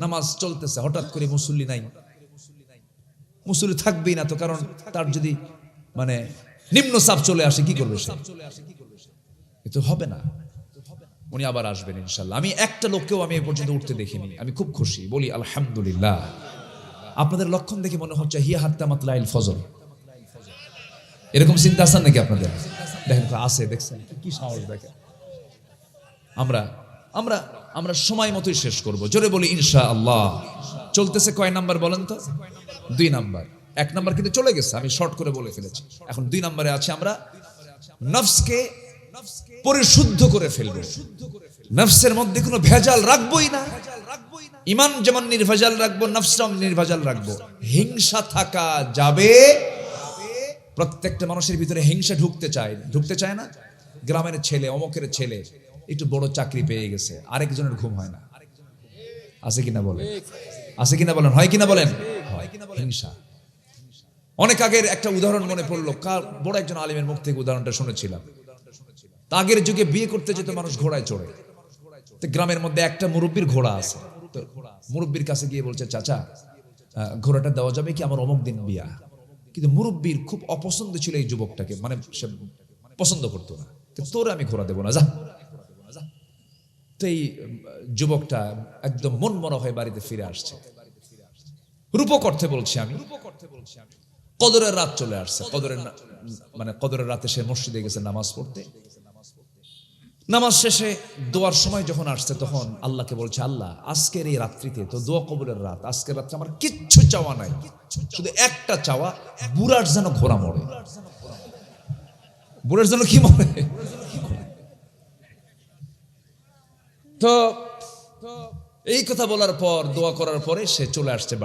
Speaker 1: নামাজ চলতেছে, হঠাৎ করে মুসল্লি নাই, মুসল্লি থাকবেই না তো, কারণ তার যদি মানে নিম্ন চাপ চলে আসে কি করবে সে? এতো হবে না। উনি আবার আসবেন ইনশাল্লাহ। আমি একটা লোককেও আমি এ পর্যন্ত উঠতে দেখিনি, আমি খুব খুশি, বলি আলহামদুলিল্লাহ। আপনাদের লক্ষণ দেখে মনে হচ্ছে হিয়া হাত্তা মাতলাইল ফজর, এরকম চিন্তা আছেন নাকি আপনাদের? দেখেন আছে, দেখছেন কি সাহস দেখেন। আমরা আমরা আমরা সময় মতোই শেষ করব, জোরে বলি ইনশাআল্লাহ। চলতেছে কয় নাম্বার বলেন তো? 2 নাম্বার। 1 নাম্বার কিন্তু চলে গেছে, আমি শর্ট করে বলে ফেলেছি। এখন 2 নাম্বারে আছে, আমরা নফসকে পরিশুদ্ধ করে ফেলবো, নফসের মধ্যে কোনো ভেজাল রাখবোই না। ঈমান যেমন নির্ভেজাল রাখবো, নফসটাও নির্ভেজাল রাখবো। হিংসা থাকা যাবে, প্রত্যেকটা মানুষের ভিতরে হিংসা ঢুকতে চায় না? গ্রামের ছেলে, অমকের ছেলে একটু বড় চাকরি পেয়ে গেছে, আরেকজনের ঘুম হয় না, আছে কিনা বলেন? আছে কিনা বলেন? হয় কিনা বলেন? হিংসা। অনেক আগের একটা উদাহরণ মনে পড়লো, বড় একজন আলিমের মুখ থেকে উদাহরণটা শুনেছিলাম। আগের যুগে বিয়ে করতে যেত মানুষ ঘোড়ায় চড়ে, তো গ্রামের মধ্যে একটা মুরব্বীর ঘোড়া আছে, তো মুরব্বীর কাছে গিয়ে বলছে, চাচা ঘোড়াটা দেওয়া যাবে কি, আমার অমুক দিন বিয়া। কিন্তু মুরব্বীর খুব অপছন্দ ছিল এই যুবকটাকে, মানে সে পছন্দ করতো না। তোর আমি ঘোড়া দেবো না, যা। তো এই যুবকটা একদম মন মরা হয়ে বাড়িতে ফিরে আসছে। রূপক অর্থে বলছি আমি। কদরের রাত চলে আসছে, কদরের রাতে সে মসজিদে গেছে নামাজ পড়তে। নামাজ শেষে দোয়ার সময় যখন আসছে, তখন আল্লাহকে বলছে, আল্লাহ আজকের এই রাত্রিতে তো দোয়া কবুলের রাত, আজকের রাত্রে আমার কিচ্ছু চাওয়া নাই, শুধু একটা চাওয়া, বুড়ার যেন ঘোড়া মরে। বুড়ার যেন কি মরে? তো এই কথা বলার পর, দোয়া করার পরে সে চলে আসছে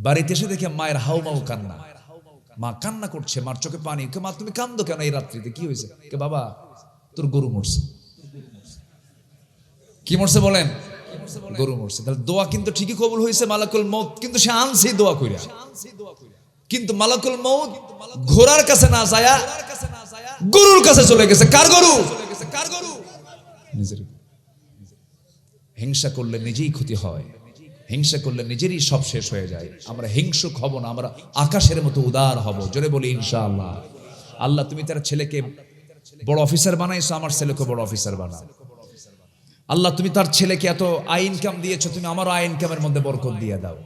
Speaker 1: বাড়িতে এসে দেখে মায়ের হাউমাউ কান্না, মা কান্না করছে, মার চোখে পানি। মা তুমি কান্দো কেন এই রাত্রিতে, কি হয়েছে? বাবা তোর গরু মরছে। কি মরছে বলেন? গরু মরছে। তাহলে দোয়া কিন্তু ঠিকই কবুল হয়েছে, মালাকুল মউত কিন্তু সে আনছে দোয়া কইরা, কিন্তু মালাকুল মউত ঘোড়ার কাছে না যায়, গরুর কাছে চলে গেছে। কার গরু? নিজের। হিংসা করলে নিজেই ক্ষতি হয়, হিংসা করলে নিজেরই সব শেষ হয়ে যায়। আমরা হিংসুক হব না, আমরা আকাশের মতো উদার হব, জোরে বলি ইনশাআল্লাহ। আল্লাহ তুমি তার ছেলেকে বড় অফিসার বানাইছো, আমার ছেলেকে বড় অফিসার বানাও। আল্লাহ তুমি তার ছেলেকে এত আয় ইনকাম দিয়েছো, তুমি আমারও আয় ইনকামের মধ্যে বরকত দিয়ে দাও।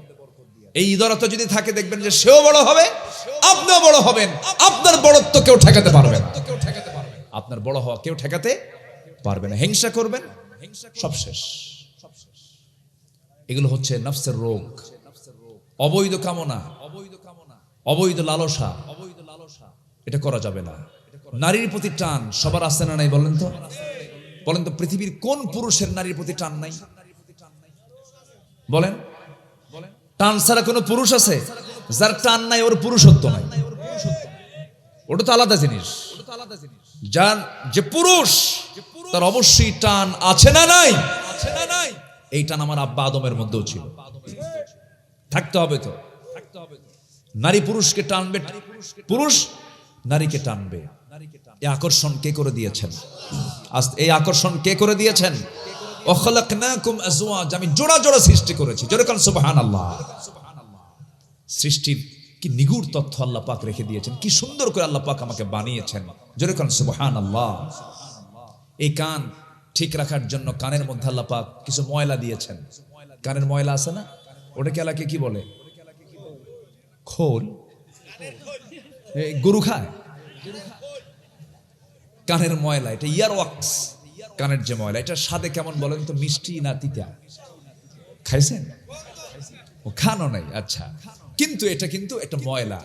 Speaker 1: এই ইদারত যদি থাকে, দেখবেন যে সেও বড় হবে, আপনিও বড় হবেন। আপনার বড়ত্ব কেউ ঠেকাতে পারবে না, আপনার বড় হওয়া কেউ ঠেকাতে পারবে না। হিংসা করবেন, সব শেষ। এগুলো হচ্ছে নফসের রোগ। অবৈধ কামনা, অবৈধ লালসা, এটা করা যাবে না। নারীর প্রতি টান সবার আছে না নাই বলেন তো? বলেন তো, পৃথিবীর কোন পুরুষের নারীর প্রতি টান নাই? বলেন, টান ছাড়া কোন পুরুষ আছে? যার টান নাই ওর পুরুষত্ব নাই, ওটা তো আলাদা জিনিস। যার যে পুরুষ, তার অবশ্যই টান আছে না নাই? এই টান আমার আব্বা আদমের মধ্যেও ছিল, থাকতে হবে তো। নারী পুরুষকে টানবে, পুরুষ নারীকে টানবে। এই আকর্ষণ কে করে দিয়েছেন? এই আকর্ষণ কে করে দিয়েছেন? ওয়াখালাকনাকুম আজওয়াজ, আমি জোড়া জোড়া সৃষ্টি করেছি, জোরে কান সুবহানাল্লাহ। সৃষ্টির কি নিগুড় তথ্য আল্লাহ পাক রেখে দিয়েছেন, কি সুন্দর করে আল্লাহ পাক আমাকে বানিয়েছেন, জোরে কান সুবহানাল্লাহ। এই কান ঠিক রাখার জন্য কানের মধ্যে আল্লাহ পাক কিছু ময়লা দিয়েছেন। কানের ময়লা আছে না, ওটাকে এলাকে কি বলে? খোল। গরু খায় কানের ময়লা, এটা ইয়ার ওয়াক্স। কানের যে ময়লা, এটা স্বাদে কেমন বলেন তো? মিষ্টি না তিতা? খাইছেন? ও খানো নাই, আচ্ছা। কিন্তু এটা একটা ময়লা,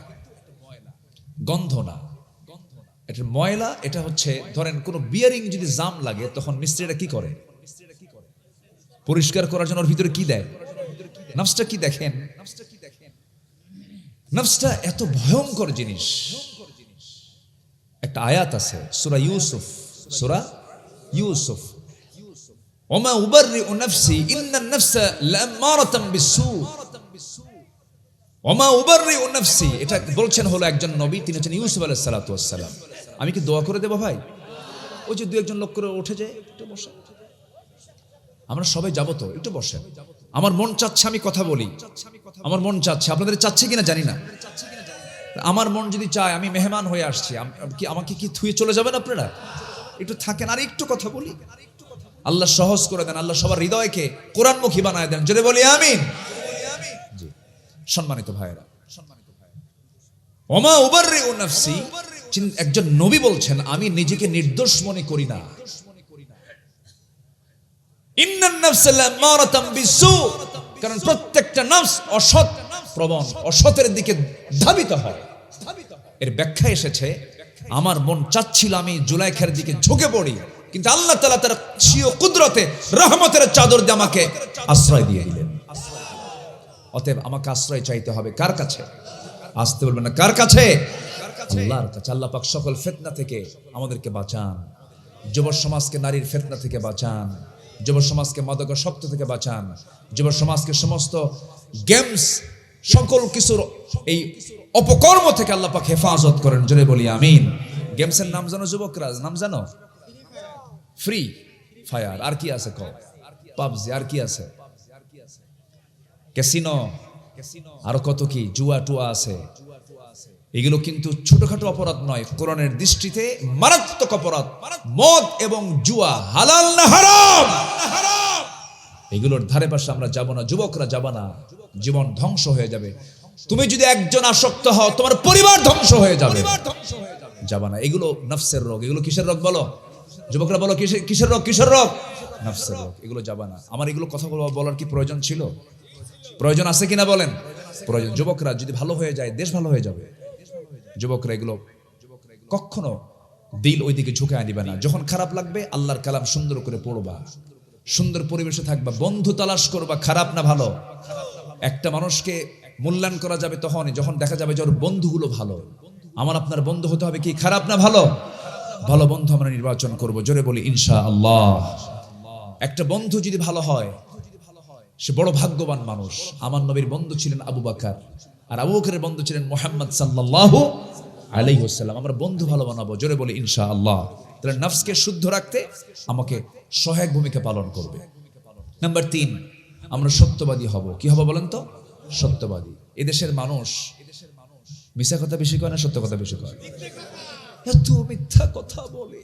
Speaker 1: গন্ধ না, এটা ময়লা। এটা হচ্ছে, ধরেন কোন বিয়ারিং যদি জাম লাগে, তখন মিস্ত্রিরা কি করে? পরিষ্কার করার জন্য ওর ভিতরে কি দেয়? নফসটা কি দেখেন? নফসটা এত ভয়ঙ্কর জিনিস। একটা আয়াত আছে সূরা ইউসুফ, ওমা উবাররিউ নাফসি ইন্নান নাফসা লাআমারাতাম বিসসু, ওমা উবাররিউ নাফসি। এটা বলছেন হলো একজন নবী, তিনি হচ্ছেন ইউসুফ আলাইহিস সালাতু ওয়াস সালাম। আমি কি দোয়া করে দেব ভাই? ওই যে 2-1 জন লোক করে উঠে যায়, একটু বসে, আমরা সবাই যাবো তো, একটু বসেন। আমার মন চাচ্ছে আমি কথা বলি, আমার মন চাচ্ছে, আপনাদের চাচ্ছে কিনা জানি না। আমার মন যদি চায়, আমি মেহমান হয়ে আসছি, আমাকে কি থুয়ে চলে যাবেন আপনারা? একটু থাকেন আর একটু কথা বলি। আল্লাহ সহজ করে দেন, আল্লাহ সবার হৃদয়কে কোরআনমুখী বানায় দেন, যদি বলি আমিন। জি সম্মানিত ভাইরা, ওমা উবাররিউ নাফসি, একজন নবী বলছেন আমি নিজেকে নির্দোষ মনে করি না। ইন্নান নাফসা লামারাতাম বিসু, কারণ প্রত্যেকটা নফস অসৎ প্রবণ, অসতের দিকে ধাবিত হয়। এর ব্যাখ্যা এসেছে, আমার মন চাচ্ছিল আমি জুলাইখার দিকে ঝুঁকে পড়ি, কিন্তু আল্লাহ তাআলা তার স্বীয় কুদরতে রহমতের চাদর দিয়ে আমাকে আশ্রয় দিয়ে দিলেন। অতএব আমাকে আশ্রয় চাইতে হবে কার কাছে? আসতে বলবেন না, কার কাছে? আল্লাহর কাছে। আল্লাহ পাক সকল ফিতনা থেকে আমাদেরকে বাঁচান, যুব সমাজকে নারীর ফিতনা থেকে বাঁচান, যুব সমাজকে মাদকাসক্ত থেকে বাঁচান, যুব সমাজকে সমস্ত গেমস সকল কিছুর এই অপকর্ম থেকে আল্লাহ পাক হেফাজত করেন, জোরে বলি আমিন। গেমসের নাম জানো যুবকরা? নাম জানো? ফ্রি ফায়ার, আর কি আছে? পাবজি, আর কি আছে? ক্যাসিনো, আরো কত কি জুয়া টুয়া আছে। এগুলো কিন্তু ছোটখাটো অপরাধ নয়, কোরআনের দৃষ্টিতে মারাত্মক অপরাধ। মদ এবং জুয়া হালাল না হারাম? এগুলোর ধারে পাশে আমরা যাব না, যুবকরা যাব না, জীবন ধ্বংস হয়ে যাবে। তুমি যদি একজন আসক্ত হও, তোমার পরিবার ধ্বংস হয়ে যাবে। যাবা না, এগুলো নফসের রোগ। এগুলো কিসের রোগ বলো যুবকরা? বলো কিসের রোগ? কিসের রোগ? নফসের রোগ। এগুলো যাবা না। আমার এগুলো কথা বলার কি প্রয়োজন ছিল? প্রয়োজন আছে কিনা বলেন? প্রয়োজন। যুবকরা যদি ভালো হয়ে যায়, দেশ ভালো হয়ে যাবে। যুবকরা এগুলো কখনো দিল ওইদিকে ঝুঁকায় দিবে না। যখন খারাপ লাগবে আল্লাহর কালাম সুন্দর করে পড়বা, সুন্দর পরিবেশে থাকবা, বন্ধু তালাশ করবা, খারাপ না ভালো। একটা মানুষকে মূল্যায়ন করা যাবে তখনই যখন দেখা যাবে যে ওর বন্ধুগুলো ভালো। আমার আপনার বন্ধু হতে হবে কি খারাপ না ভালো? ভালো বন্ধু আমরা নির্বাচন করব, জোরে বলি ইনশাআল্লাহ। একটা বন্ধু যদি ভালো হয় সে বড় ভাগ্যবান মানুষ। আমার নবীর বন্ধু ছিলেন আবু বকর, আর আবু বকরের বন্ধু ছিলেন মুহাম্মদ সাল্লাল্লাহু আলাইহি ওয়াসাল্লাম। আমরা বন্ধু ভালো বানাবো, জোরে বলি ইনশাআল্লাহ। তাহলে নফসকে শুদ্ধ রাখতে আমাকে সহায়ক ভূমিকা পালন করবে। নাম্বার 3, আমরা সত্যবাদী হব। কি হব বলেন তো? সত্যবাদী। এদেশের মানুষ মিথ্যা কথা বেশি কয় না সত্য কথা বেশি কয়? এত মিথ্যা কথা বলে।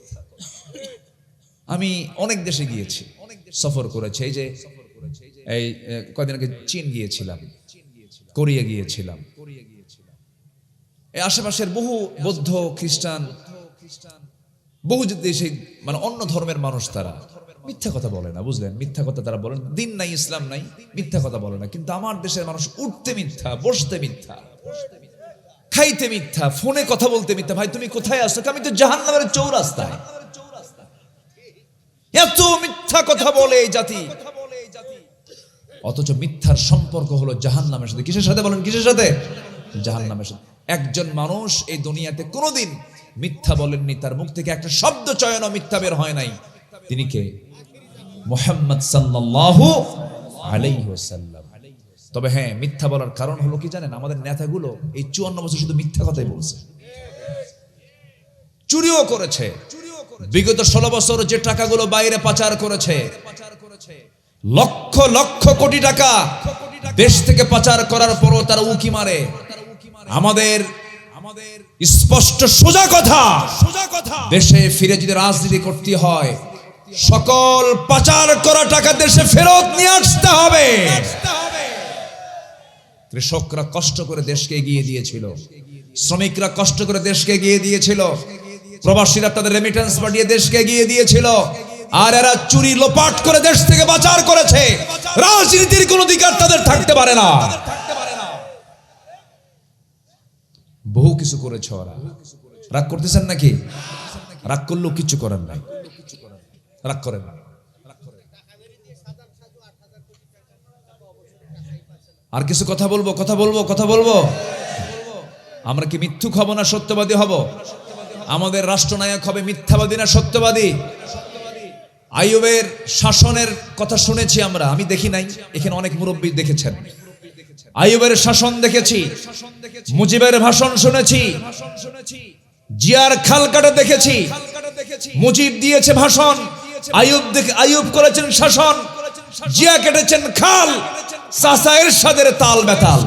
Speaker 1: আমি অনেক দেশে গিয়েছি, সফর করেছি। এই কয়েকদিন আগে চীন গিয়েছিলাম, কোরিয়া গিয়েছিলাম। এই আশেপাশের বহু বৌদ্ধ, খ্রিস্টান, বহু দেশে মানে অন্য ধর্মের মানুষ, তারা মিথ্যা কথা বলে না, বুঝলেন? মিথ্যা কথা তারা বলেন, দিন নাই, ইসলাম নাই, মিথ্যা কথা বলে না। কিন্তু আমার দেশের মানুষ উঠতে মিথ্যা, বসতে মিথ্যা, খাইতে মিথ্যা, ফোনে কথা বলতে মিথ্যা। ভাই তুমি কোথায় আসছো? আমি তো জাহান্নামের চৌরাস্তায়। এত মিথ্যা কথা বলে এই জাতি, অথচ মিথ্যার সম্পর্ক হলো জাহান্নামের সাথে। কিসের সাথে বলেন? কিসের সাথে? জাহান্নামের সাথে। একজন মানুষ এই দুনিয়াতে কোনোদিন মিথ্যা বলেননি, তার মুখ থেকে একটা শব্দ চয়ন মিথ্যা বের হয় নাই। তিনি কে? মুহাম্মদ সাল্লাল্লাহু আলাইহি ওয়াসাল্লাম। তবে হ্যাঁ, মিথ্যা বলার কারণ হলো কি জানেন? আমাদের নেতাগুলো এই 54 বছর শুধু মিথ্যা কথাই বলছে। চুরিও করেছে। বিগত 16 বছর যে টাকাগুলো বাইরে পাচার করেছে, লক্ষ লক্ষ কোটি টাকা দেশ থেকে পাচার করার পরও তারা উকি মারে। আমাদের স্পষ্ট সোজা কথা, দেশে ফিরে যদি রাজনীতি করতে হয়, সকল পাচার করা টাকা দেশে ফেরত নিয়ে আসতে হবে। কৃষকরা কষ্ট করে দেশকে এগিয়ে দিয়েছিল, শ্রমিকরা কষ্ট করে দেশকে এগিয়ে দিয়েছিল, প্রবাসীরা তাদের রেমিটেন্স পাঠিয়ে দেশকে এগিয়ে দিয়েছিল। আর এরা চুরি লোপাট করে দেশ থেকে পাচার করেছে। রাজনীতির কোন অধিকার তাদের থাকতে পারে না। বহু কিছু করেছে ওরা। রাগ করতেছেন নাকি? রাগ করলেও কিছু করেন নাই, রাগ করেন না। আর কিছু কথা বলবো, কথা বলবো, কথা বলবো। আমরা কি মিথ্যুক হব না সত্যবাদী হব? আমাদের রাষ্ট্রনায়ক হবে মিথ্যাবাদী না সত্যবাদী? আইয়ুবের শাসনের কথা শুনেছি আমরা, আমি দেখি নাই, এখানে অনেক মুরব্বী দেখেছেন। আইয়ুবের শাসন দেখেছি, মুজিবের ভাষণ শুনেছি, জিয়ার খালকাটা দেখেছি। মুজিব দিয়েছে ভাষণ, আইয়ুব করেছেন শাসন। জিয়া কেটেছেন খাল, চাচা এরশাদের তাল বেতাল,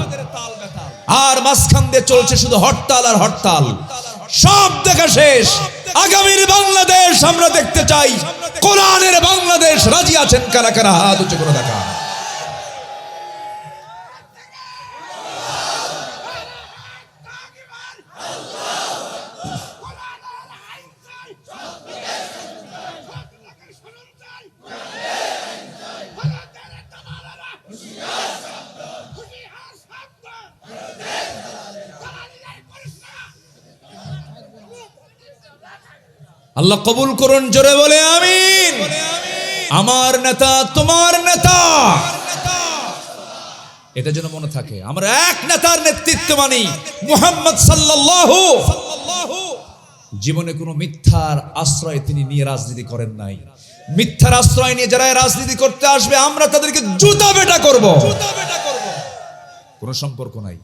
Speaker 1: আর মাঝখান দিয়ে চলছে শুধু হরতাল আর হরতাল। সব দেখা শেষ। আগামীর বাংলাদেশ আমরা দেখতে চাই, কোরআনের বাংলাদেশ। রাজি আছেন কারা কারা? হাত উঁচু করে দেখা। আল্লাহ কবুল করুন, জোরে বলে আমিন। আমার নেতা তোমার নেতা, এটা যেন মনে থাকে। আমরা এক নেতার নেতৃত্ব মানি, মুহাম্মদ সাল্লাল্লাহু। জীবনে কোনো মিথ্যার আশ্রয় তিনি নিয়ে রাজনীতি করেন নাই। মিথ্যার আশ্রয় নিয়ে যারা রাজনীতি করতে আসবে আমরা তাদেরকে জুতা বেটা করব, কোনো সম্পর্ক নাই।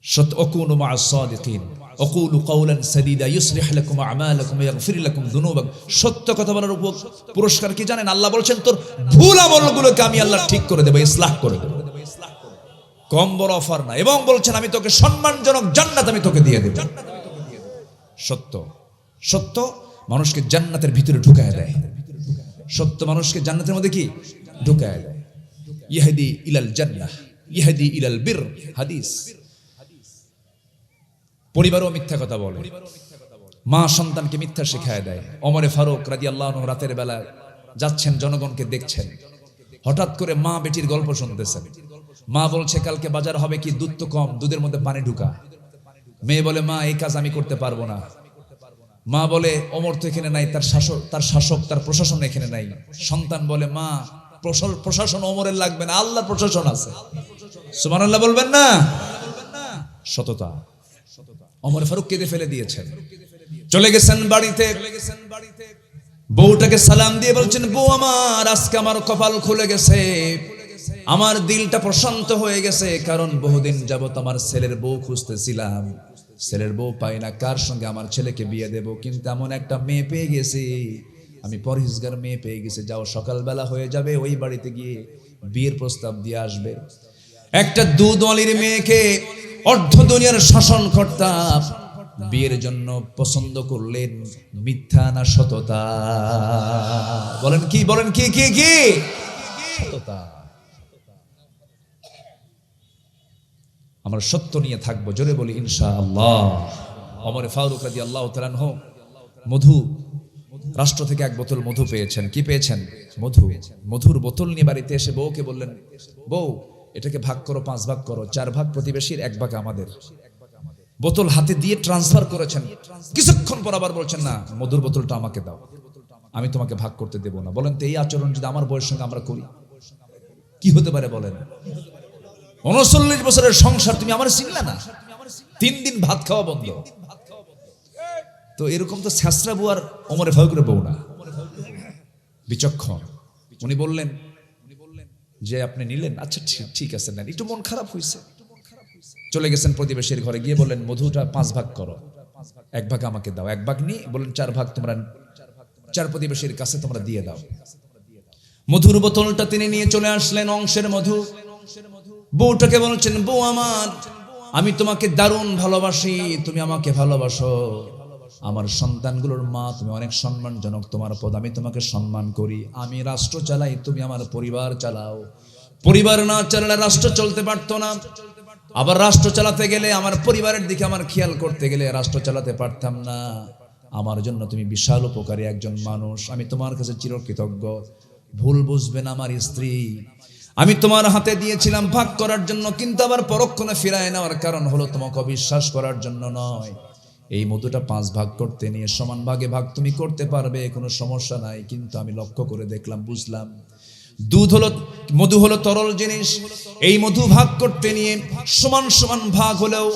Speaker 1: সত্য অকুনু মা'আস সাদিকিন অকুলু কাওলান সাদীদা ইউসলিহ লাকুম আ'মালাকুম ওয়া ইয়াগফির লাকুম যুনুবাকুম। সত্য কথা বলার উপর পুরস্কার কি জানেন? আল্লাহ বলেছেন তোর ভুল আমলগুলোকে আমি আল্লাহ ঠিক করে দেব, ইসলাহ করে দেব। কম বড় অফার না। এবং বলছেন আমি তোকে সম্মানজনক জান্নাত আমি তোকে দিয়ে দেব। সত্য, সত্য মানুষকে জান্নাতের ভিতরে ঢুকায় দেয়। সত্য মানুষকে জান্নাতের মধ্যে কি ঢুকায় দেয়। ইহদি ইলাল জান্নাহ ইহদি ইলাল বির। হাদিস। পরিবারও মিথ্যা কথা বলে, মা সন্তানকে মিথ্যা শেখায় দেয়। ওমরে ফারুক রাদিয়াল্লাহু আনহু রাতের বেলা যাচ্ছেন, জনগণকে দেখছেন, হঠাৎ করে মা বেটির গল্প শুনতেছেন। মা বলছে কালকে বাজার হবে কি, দুধ তো কম, দুধের মধ্যে পানি ঢুকা। মেয়ে বলে মা এই কাজ আমি করতে পারবো না। মা বলে ওমর তো এখানে নাই, তার শাসক তার প্রশাসন এখানে নাই। সন্তান বলে মা প্রশাসন ওমরের লাগবে না, আল্লাহর প্রশাসন আছে। সুবহানাল্লাহ বলবেন না? সততা। ওমর ফারুক কেঁদে ফেলে দিয়েছেন, চলে গেছেন বাড়িতে। বউটাকে সালাম দিয়ে বলছেন বউ আমার, আজকে আমার কপাল খুলে গেছে, আমার দিলটা প্রশান্ত হয়ে গেছে। কারণ বহুদিন যাবত আমার ছেলের বউ খুঁজতেছিলাম, ছেলের বউ পাই না, কার সঙ্গে আমার ছেলেকে বিয়ে দেব। কিন্তু এমন একটা মেয়ে পেয়ে গেছি, আমি পরহেজগার মেয়ে পেয়ে গেছি। যাও, সকালবেলা হয়ে যাবে, ওই বাড়িতে গিয়ে বিয়ের প্রস্তাব দিয়ে আসবে। একটা দুধওয়ালির মেয়েকে অর্ধ দুনিয়ার শাসনকর্তা বিয়ের জন্য পছন্দ করলেন। মিথ্যা না সততা? বলেন কি, বলেন কি কি কি? সততা। আমরা সত্য নিয়ে থাকবো, জোরে বলি ইনশাআল্লাহ। ওমর ফারুক রাদিয়াল্লাহু তাআলা আনহু মধু, রাষ্ট্র থেকে এক বোতল মধু পেয়েছেন। কি পেয়েছেন? মধু। মধুর বোতল নিয়ে বাড়িতে এসে বউকে বললেন বউ এটাকে ভাগ করো, 5 ভাগ করো, 4 ভাগ প্রতিবেশীর, 1 ভাগ আমাদের। বোতল হাতে দিয়ে ট্রান্সফার করেছেন। কিছুক্ষণ পর আবার বলছেন না, মধুর বোতলটা আমাকে দাও, আমি তোমাকে ভাগ করতে দেব না। বলেন তো এই আচরণ যদি আমার বউয়ের সঙ্গে আমরা করি কি হতে পারে বলেন? 39 বছরের সংসার, তুমি আমার চিনলে না, 3 দিন ভাত খাওয়া বন্ধ। তো এরকম তো ছেঁচড়া বউ আর ওমরে ফারুকের বউ না, বিচক্ষণ। উনি বললেন যে আপনি নিলেন, আচ্ছা ঠিক আছে নেন। একটু মন খারাপ হয়েছে, চলে গেছেন প্রতিবেশীর ঘরে, গিয়ে বললেন মধুটা 5 ভাগ করো, 1 ভাগ আমাকে দাও। 1 ভাগ নিয়ে বললেন 4 ভাগ তোমরা 4 প্রতিবেশীর কাছে তোমরা দিয়ে দাও। মধুর বোতলটা তিনি নিয়ে চলে আসলেন, অংশের মধু। বউটাকে বলছেন বউ আমার, আমি তোমাকে দারুণ ভালোবাসি, তুমি আমাকে ভালোবাসো। আমার সন্তানগুলোর মা, তুমি অনেক সম্মানজনক, তোমার পদ আমি তোমাকে সম্মান করি। আমি রাষ্ট্র চালাই, তুমি আমার পরিবার চালাও। পরিবার না চালালে রাষ্ট্র চলতে পারতো না। আবার রাষ্ট্র চালাতে গেলে আমার পরিবারের দিকে আমার খেয়াল করতে গেলে রাষ্ট্র চালাতে পারতাম না। আমার জন্য তুমি বিশাল উপকারী একজন মানুষ, আমি তোমার কাছে চিরকৃতজ্ঞ। ভুল বুঝবেন আমার স্ত্রী, আমি তোমার হাতে দিয়েছিলাম ভাগ করার জন্য, কিন্তু আবার পরক্ষণে ফিরায় নেওয়ার কারণ হলো তোমাকে অবিশ্বাস করার জন্য নয়। এই মধুটা 5 ভাগ করতে নিয়ে সমান ভাগে ভাগ তুমি করতে পারবে, কোনো সমস্যা নাই। কিন্তু আমি লক্ষ্য করে দেখলাম, বুঝলাম মধু হলো তরল জিনিস। এই মধু ভাগ করতে নিয়ে সমান সমান ভাগ হলেও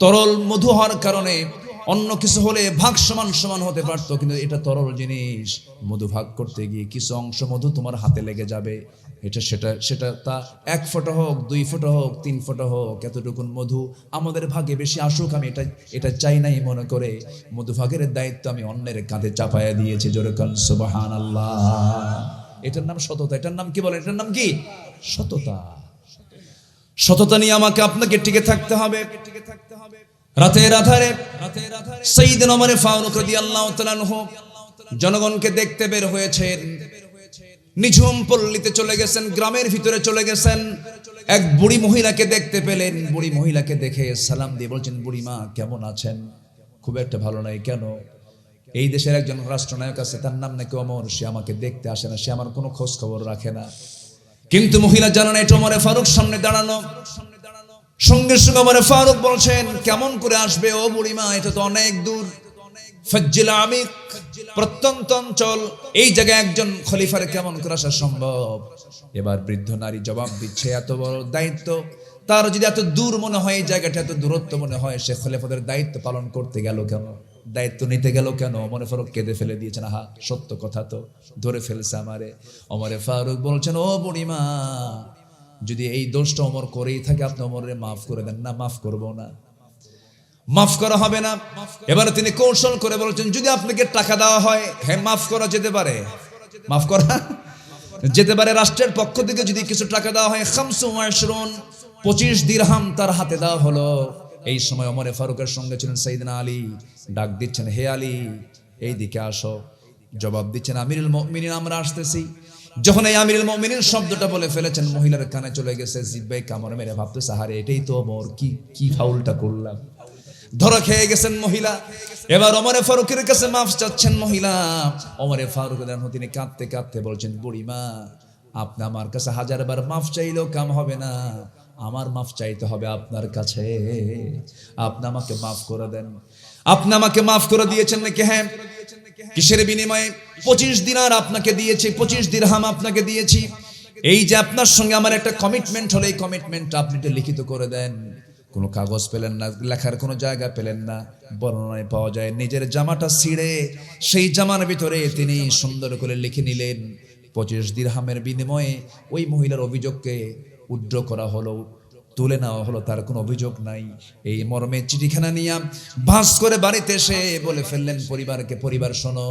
Speaker 1: তরল মধু হওয়ার কারণে অন্য কিছু হলে ভাগ সমান সমান হতে পারতো, কিন্তু এটা তরল জিনিস। মধু ভাগ করতে গিয়ে কিছু অংশ মধু তোমার হাতে লেগে যাবে। সেটা তা 1 ফোঁটা হোক, 2 ফোঁটা হোক, 3 ফোঁটা হোক, এতটুকুন মধু আমাদের ভাগে বেশি আসুক, আমি এটা চাই নাই মনে করে মধু ভাগের দায়িত্ব আমি অন্যের কাঁধে চাপায়া দিয়েছি। জোরে কান সুবহানাল্লাহ। এটার নাম সততা। এটার নাম কি বলেন? এটার নাম কি? সততা। সততা নিয়ে আমাকে আপনাকে টিকে থাকতে হবে। রাতের আধারে সাইয়েদনা ওমর ফারুক রাদিয়াল্লাহু তাআলা আনহু জনগণকে দেখতে বের হয়েছেন। নিঝুম পল্লীতে চলে গেছেন, গ্রামের ভিতরে চলে গেছেন। এক বুড়ি মহিলাকে দেখতে পেলেন। বুড়ি মহিলাকে দেখে সালাম দিয়ে বলছেন, বুড়িমা কেমন আছেন? খুব একটা ভালো নাই। কেন? এই দেশের একজন রাষ্ট্রনায়ক আছে, তার নাম নাকি ওমর, সে আমাকে দেখতে আসে না, সে আমার কোনো খোঁজ খবর রাখে না। কিন্তু মহিলা জানেন এটা ওমর ফারুক সামনে দাঁড়ানো। সঙ্গে সঙ্গে ওমর ফারুক বলছেন, কেমন করে আসবে ও বুড়িমা, এটা তো অনেক দূর, ফজ্জিল আমিক, প্রত্যন্ত অঞ্চল, এই জায়গায় একজন খলিফার কেমন করে আসা সম্ভব? এবার বৃদ্ধ নারী জবাব দিচ্ছে, এত বড় দায়িত্ব তার যদি এত দূর মনে হয়, এই জায়গাটা এত দূরত্ব মনে হয়, সে খলিফাদের দায়িত্ব পালন করতে গেল কেন, দায়িত্ব নিতে গেল কেন? ওমর ফারুক কেঁদে ফেলে দিয়েছেন, আহা সত্য কথা তো, ধরে ফেলছে আমারে। ওমর ফারুক বলছেন, ও বুড়িমা, যদি এই দোষটা ওমর করেই থাকে, আপনি ওমরে মাফ করে দেন। না, মাফ করবো না, মাফ করা হবে না। এবারে তিনি কৌশল করে বলছেন, যদি আপনাকে টাকা দেওয়া হয়, হ্যাঁ মাফ করা যেতে পারে, মাফ করা যেতে পারে। রাষ্ট্রের পক্ষ থেকে যদি কিছু টাকা দেওয়া হয়, 25 দিরহাম তার হাতে দেওয়া হলো। এই সময় ওমর ফারুকের সঙ্গে ছিলেন সাইয়েদনা আলী। ডাক দিচ্ছেন, হে আলী এই দিকে আসো। জবাব দিচ্ছেন, আমিরুল মুমিনিন আমরা আসতেছি। যখন এই আমিরুল মুমিনিন শব্দটা বলে ফেলেছেন, মহিলার কানে চলে গেছে, জিহ্বায় কামড় মেরে ভাবতেছে, আরে এটাই তো ওমর, কি ফাউলটা করলাম। ধরা খেয়ে গেছেন মহিলা। এবার ওমর ফারুকের কাছে মাফ চাচ্ছেন মহিলা। ওমর ফারুক তিনি কাঁদতে কাঁদতে বলছেন, বুড়িমা আপনি আমার কাছে 1000 বার মাফ চাইলেও কাম হবে না, আমার মাফ চাইতে হবে আপনার কাছে। আপনি আমাকে মাফ করে দেন। আপনি আমাকে মাফ করে দিয়েছেন নাকি? হ্যাঁ। কিসের বিনিময়ে? 25 দিনার আপনাকে দিয়েছি, 25 দিরহাম আপনাকে দিয়েছি। এই যে আপনার সঙ্গে আমার একটা কমিটমেন্ট হলো, এই কমিটমেন্টটা আপনি লিখিত করে দেন। কোনো কাগজ পেলেন না, লেখার কোনো জায়গা পেলেন না, বর্ণনায় পাওয়া যায় নিজের জামাটা ছিঁড়ে সেই জামার ভিতরে তিনি সুন্দর করে লিখে নিলেন। 25 দিরহামের বিনিময়ে ওই মহিলার অভিযোগকে উড্র করা হলো, তুলে নেওয়া হলো, তার কোনো অভিযোগ নাই। এই মর্মে চিঠিখানা নিয়ে ভাস করে বাড়িতে এসে বলে ফেললেন পরিবারকে, পরিবার শোনো,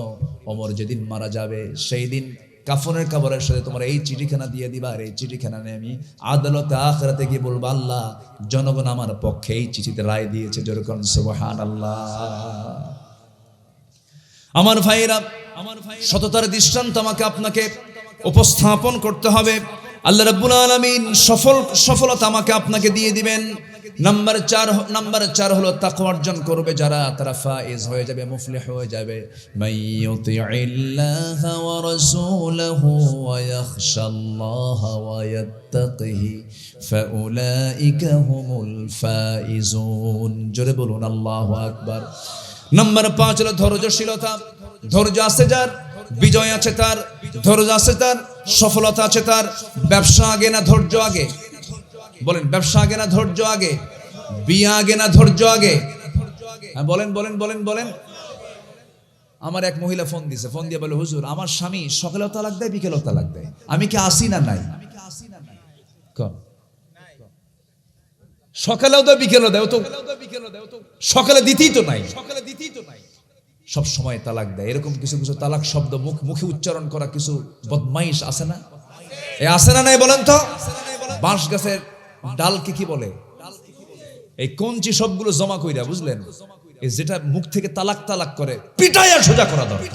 Speaker 1: ওমর যেদিন মারা যাবে সেই দিন কাফনের কাপড়ের সাথে তোমার এই চিঠিখানা দিয়ে দিবা। আর এই চিঠিখানা নিয়ে আমি আদালতে আখিরাতে গিয়ে বলবো, আল্লাহ জনগণ আমার পক্ষে এই চিঠিতে রায় দিয়েছে। যেরকম সুবহানাল্লাহ। আমার ভাইরা, সততার দৃষ্টান্ত আমাকে আপনাকে উপস্থাপন করতে হবে। আল্লাহ রাব্বুল আলামিন সফলতা আমাকে আপনাকে দিয়ে দিবেন। নাম্বার 4 হলো তাকওয়া অর্জন করবে যারা, তারা ফায়েজ হয়ে যাবে, মুফলিহ হয়ে যাবে। মাইয়ুতিইল্লাহা ওয়া রাসূলাহু ওয়া ইয়াখশাল্লাহা ওয়া ইয়াত্তাকিহি ফাউলাইকা হুমুল ফাইজুন। জোরে বলুন আল্লাহু আকবার। নাম্বার 5 হলো ধৈর্যশীলতা। ধৈর্য আছে যার, বিজয় আছে তার, ধৈর্য আছে তার, সফলতা আছে তার। ব্যবসা আগে না ধৈর্য আগে? বলেন, ব্যবসা আগে না ধৈর্য আগে? বিয়ে আগে না ধৈর্য আগে? হ্যাঁ বলেন বলেন বলেন বলেন। আমার এক মহিলা ফোন দিছে, ফোন দিয়ে বলে, হুজুর আমার স্বামী সকালেও তালাক দেয়, বিকেলেও তালাক দেয়, আমি কি আসি না নাই? সকালেও দেয় বিকেলেও দেয়, তো সকালে দিতেই তো নাই, সব সময় তালাক দেয়। এরকম কিছু কিছু তালাক শব্দ মুখে উচ্চারণ করা কিছু বদমাইশ আছে না? আছে না নাই বলেন তো? বাঁশ গাছের ডালকে কি বলে? এই কঞ্চি সবগুলো জমা কইরা, বুঝলেন, এই যেটা মুখ থেকে তালাক তালাক করে পিটাইয়া সোজা করা দরকার।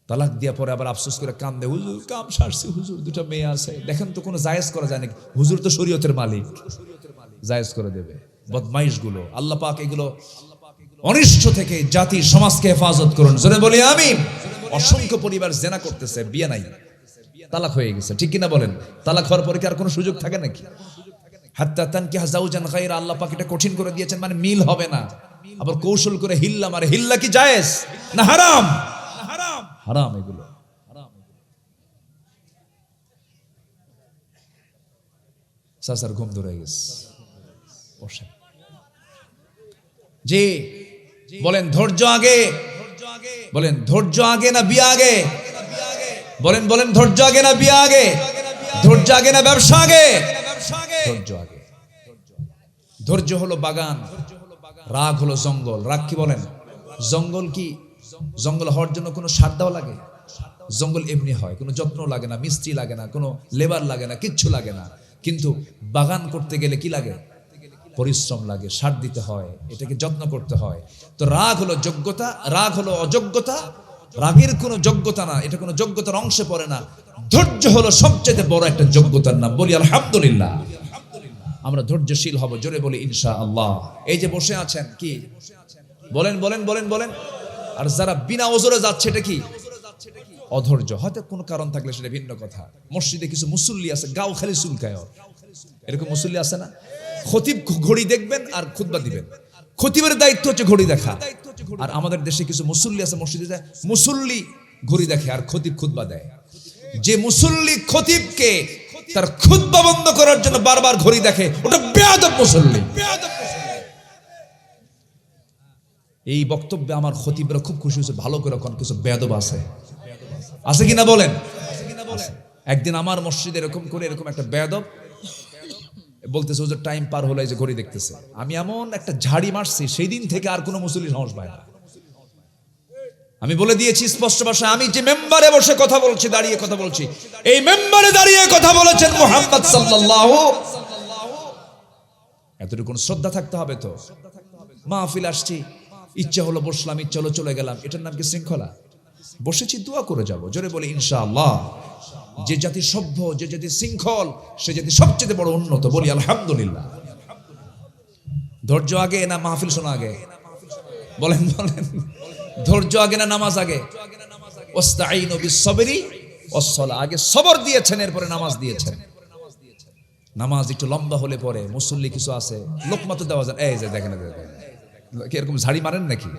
Speaker 1: তালাক দিয়া পরে আবার আফসোস করে কান্দে, হুজুর কাম সারছি, হুজুর 2টা মেয়ে আছে, দেখেন তো কোনো জায়েজ করা যায় নাকি? হুজুর তো শরীয়তের মালিক, জায়েজ করে দেবে। বদমাইশ গুলো, আল্লাহ পাক এগুলো অনিষ্ট থেকে জাতি সমাজকে হেফাজত করুন। জোরে বলি আমিন। অসংখ্য পরিবার জেনা করতেছে, বিয়ে নাই, তালাক হয়ে গেছে, ঠিক কিনা বলেন? তালাক হওয়ার পরে কি আর কোনো সুযোগ থাকে নাকি? হাত্তা তানকিহা যাওজান গায়রা, আল্লাহ পাক এটা কঠিন করে দিয়েছেন, মানে মিল হবে না। আবার কৌশল করে হিল্লা মারে। হিল্লা কি জায়েজ না হারাম? হারাম এগুলো। সাসার ঘুম ধরে গেছে, জি বলেন ধৈর্য আগে? বলেন ধৈর্য আগে না বিয়ে আগে? বলেন বলেন ধৈর্য আগে না বিয়ে আগে? ধৈর্য আগে না ব্যবসা আগে? ধৈর্য আগে। ধৈর্য হলো বাগান, রাগ হলো জঙ্গল। রাগ কি বলেন? জঙ্গল কি? জঙ্গল হওয়ার জন্য কোনো সার দেওয়া লাগে? জঙ্গল এমনি হয়, কোনো যত্ন লাগে না, মিস্ত্রি লাগে না, কোনো লেবার লাগে না, কিচ্ছু লাগে না। কিন্তু বাগান করতে গেলে কি লাগে? পরিশ্রম লাগে, সার দিতে হয়, এটাকে যত্ন করতে হয়। তো রাগ হলো যোগ্যতা, রাগ হলো অযোগ্যতা, রাগের কোনো যোগ্যতা না, এটা কোনো যোগ্যতার অংশে পড়ে না। ধৈর্য হলো সবচেয়ে বড় একটা যোগ্যতার নাম। বলি আলহামদুলিল্লাহ। আমরা ধৈর্যশীল হব, জোরে বলি ইনশাআল্লাহ। এই যে বসে আছেন, কি বলেন বলেন বলেন বলেন। আর যারা বিনা ওজরে যাচ্ছে, এটা কি? অধৈর্য। হয়তো কোনো কারণ থাকলে সেটা ভিন্ন কথা। মসজিদে কিছু মুসল্লি আছে, গাও খালি চুলকায়, এরকম মুসল্লি আছে না? খতিব ঘড়ি দেখবেন আর খুতবা দিবেন, খতিবের দায়িত্ব হচ্ছে ঘড়ি দেখা। আর আমাদের দেশে কিছু মুসল্লি আছে, মসজিদে যায়, মুসল্লি ঘড়ি দেখে আর খতিব খুতবা দেয়। যে মুসল্লি খতিবকে তার খুতবা বন্ধ করার জন্য বারবার ঘড়ি দেখে, ওটা বেয়াদব মুসল্লি। এই বক্তব্যে আমার খতিবরা খুব খুশি হয়েছে। ভালো করে কোন কিছু বেয়াদব আছে, আছে কিনা বলেন? একদিন আমার মসজিদে এরকম করে এরকম একটা বেয়াদব বলতেছে, ও যে টাইম পার হলো, এই যে ঘড়ি দেখতেছে। আমি এমন একটা ঝাড়ি মারছি, সেই দিন থেকে আর কোনো মুসল্লি সাহস পায় না। আমি বলে দিয়েছি স্পষ্ট ভাষায়, আমি যে মেম্বারে বসে কথা বলছি, দাঁড়িয়ে কথা বলছি, এই মেম্বারে দাঁড়িয়ে কথা বলেছেন মুহাম্মদ সাল্লাল্লাহু। এতটুকু শ্রদ্ধা থাকতে হবে তো। মাহফিল আসছি, ইচ্ছা হলো বসলাম, ইচ্ছা হলো চলে গেলাম, এটার নাম কি শৃঙ্খলা? বসেছি, দোয়া করে যাব, জোরে বলি ইনশাআল্লাহ। যে জাতি সভ্য, যে জাতি শৃঙ্খল, সে জাতি সবচেয়ে বড় উন্নত। বলি আলহামদুলিল্লাহ। ধৈর্য আগে না মাহফিল শোনা আগে? বলেন বলেন। ধৈর্য আগে না নামাজ আগে? ওয়াস্তাঈনু বিস-সাবরি ওয়াস-সালাহ। আগে সবর দিয়েছেন, এরপরে নামাজ দিয়েছেন। নামাজ একটু লম্বা হলে পরে মুসল্লি কিছু আছে, লোকমা তো দেওয়া যায়, এই যে দেখেন এরকম ঝাড়ি মারেন নাকি?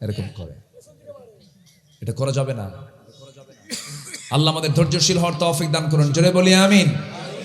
Speaker 1: এরকম করে, এটা করা যাবে না। আল্লাহ আমাদের ধৈর্যশীল হওয়ার তৌফিক দান করুন, জোরে বলি আমিন।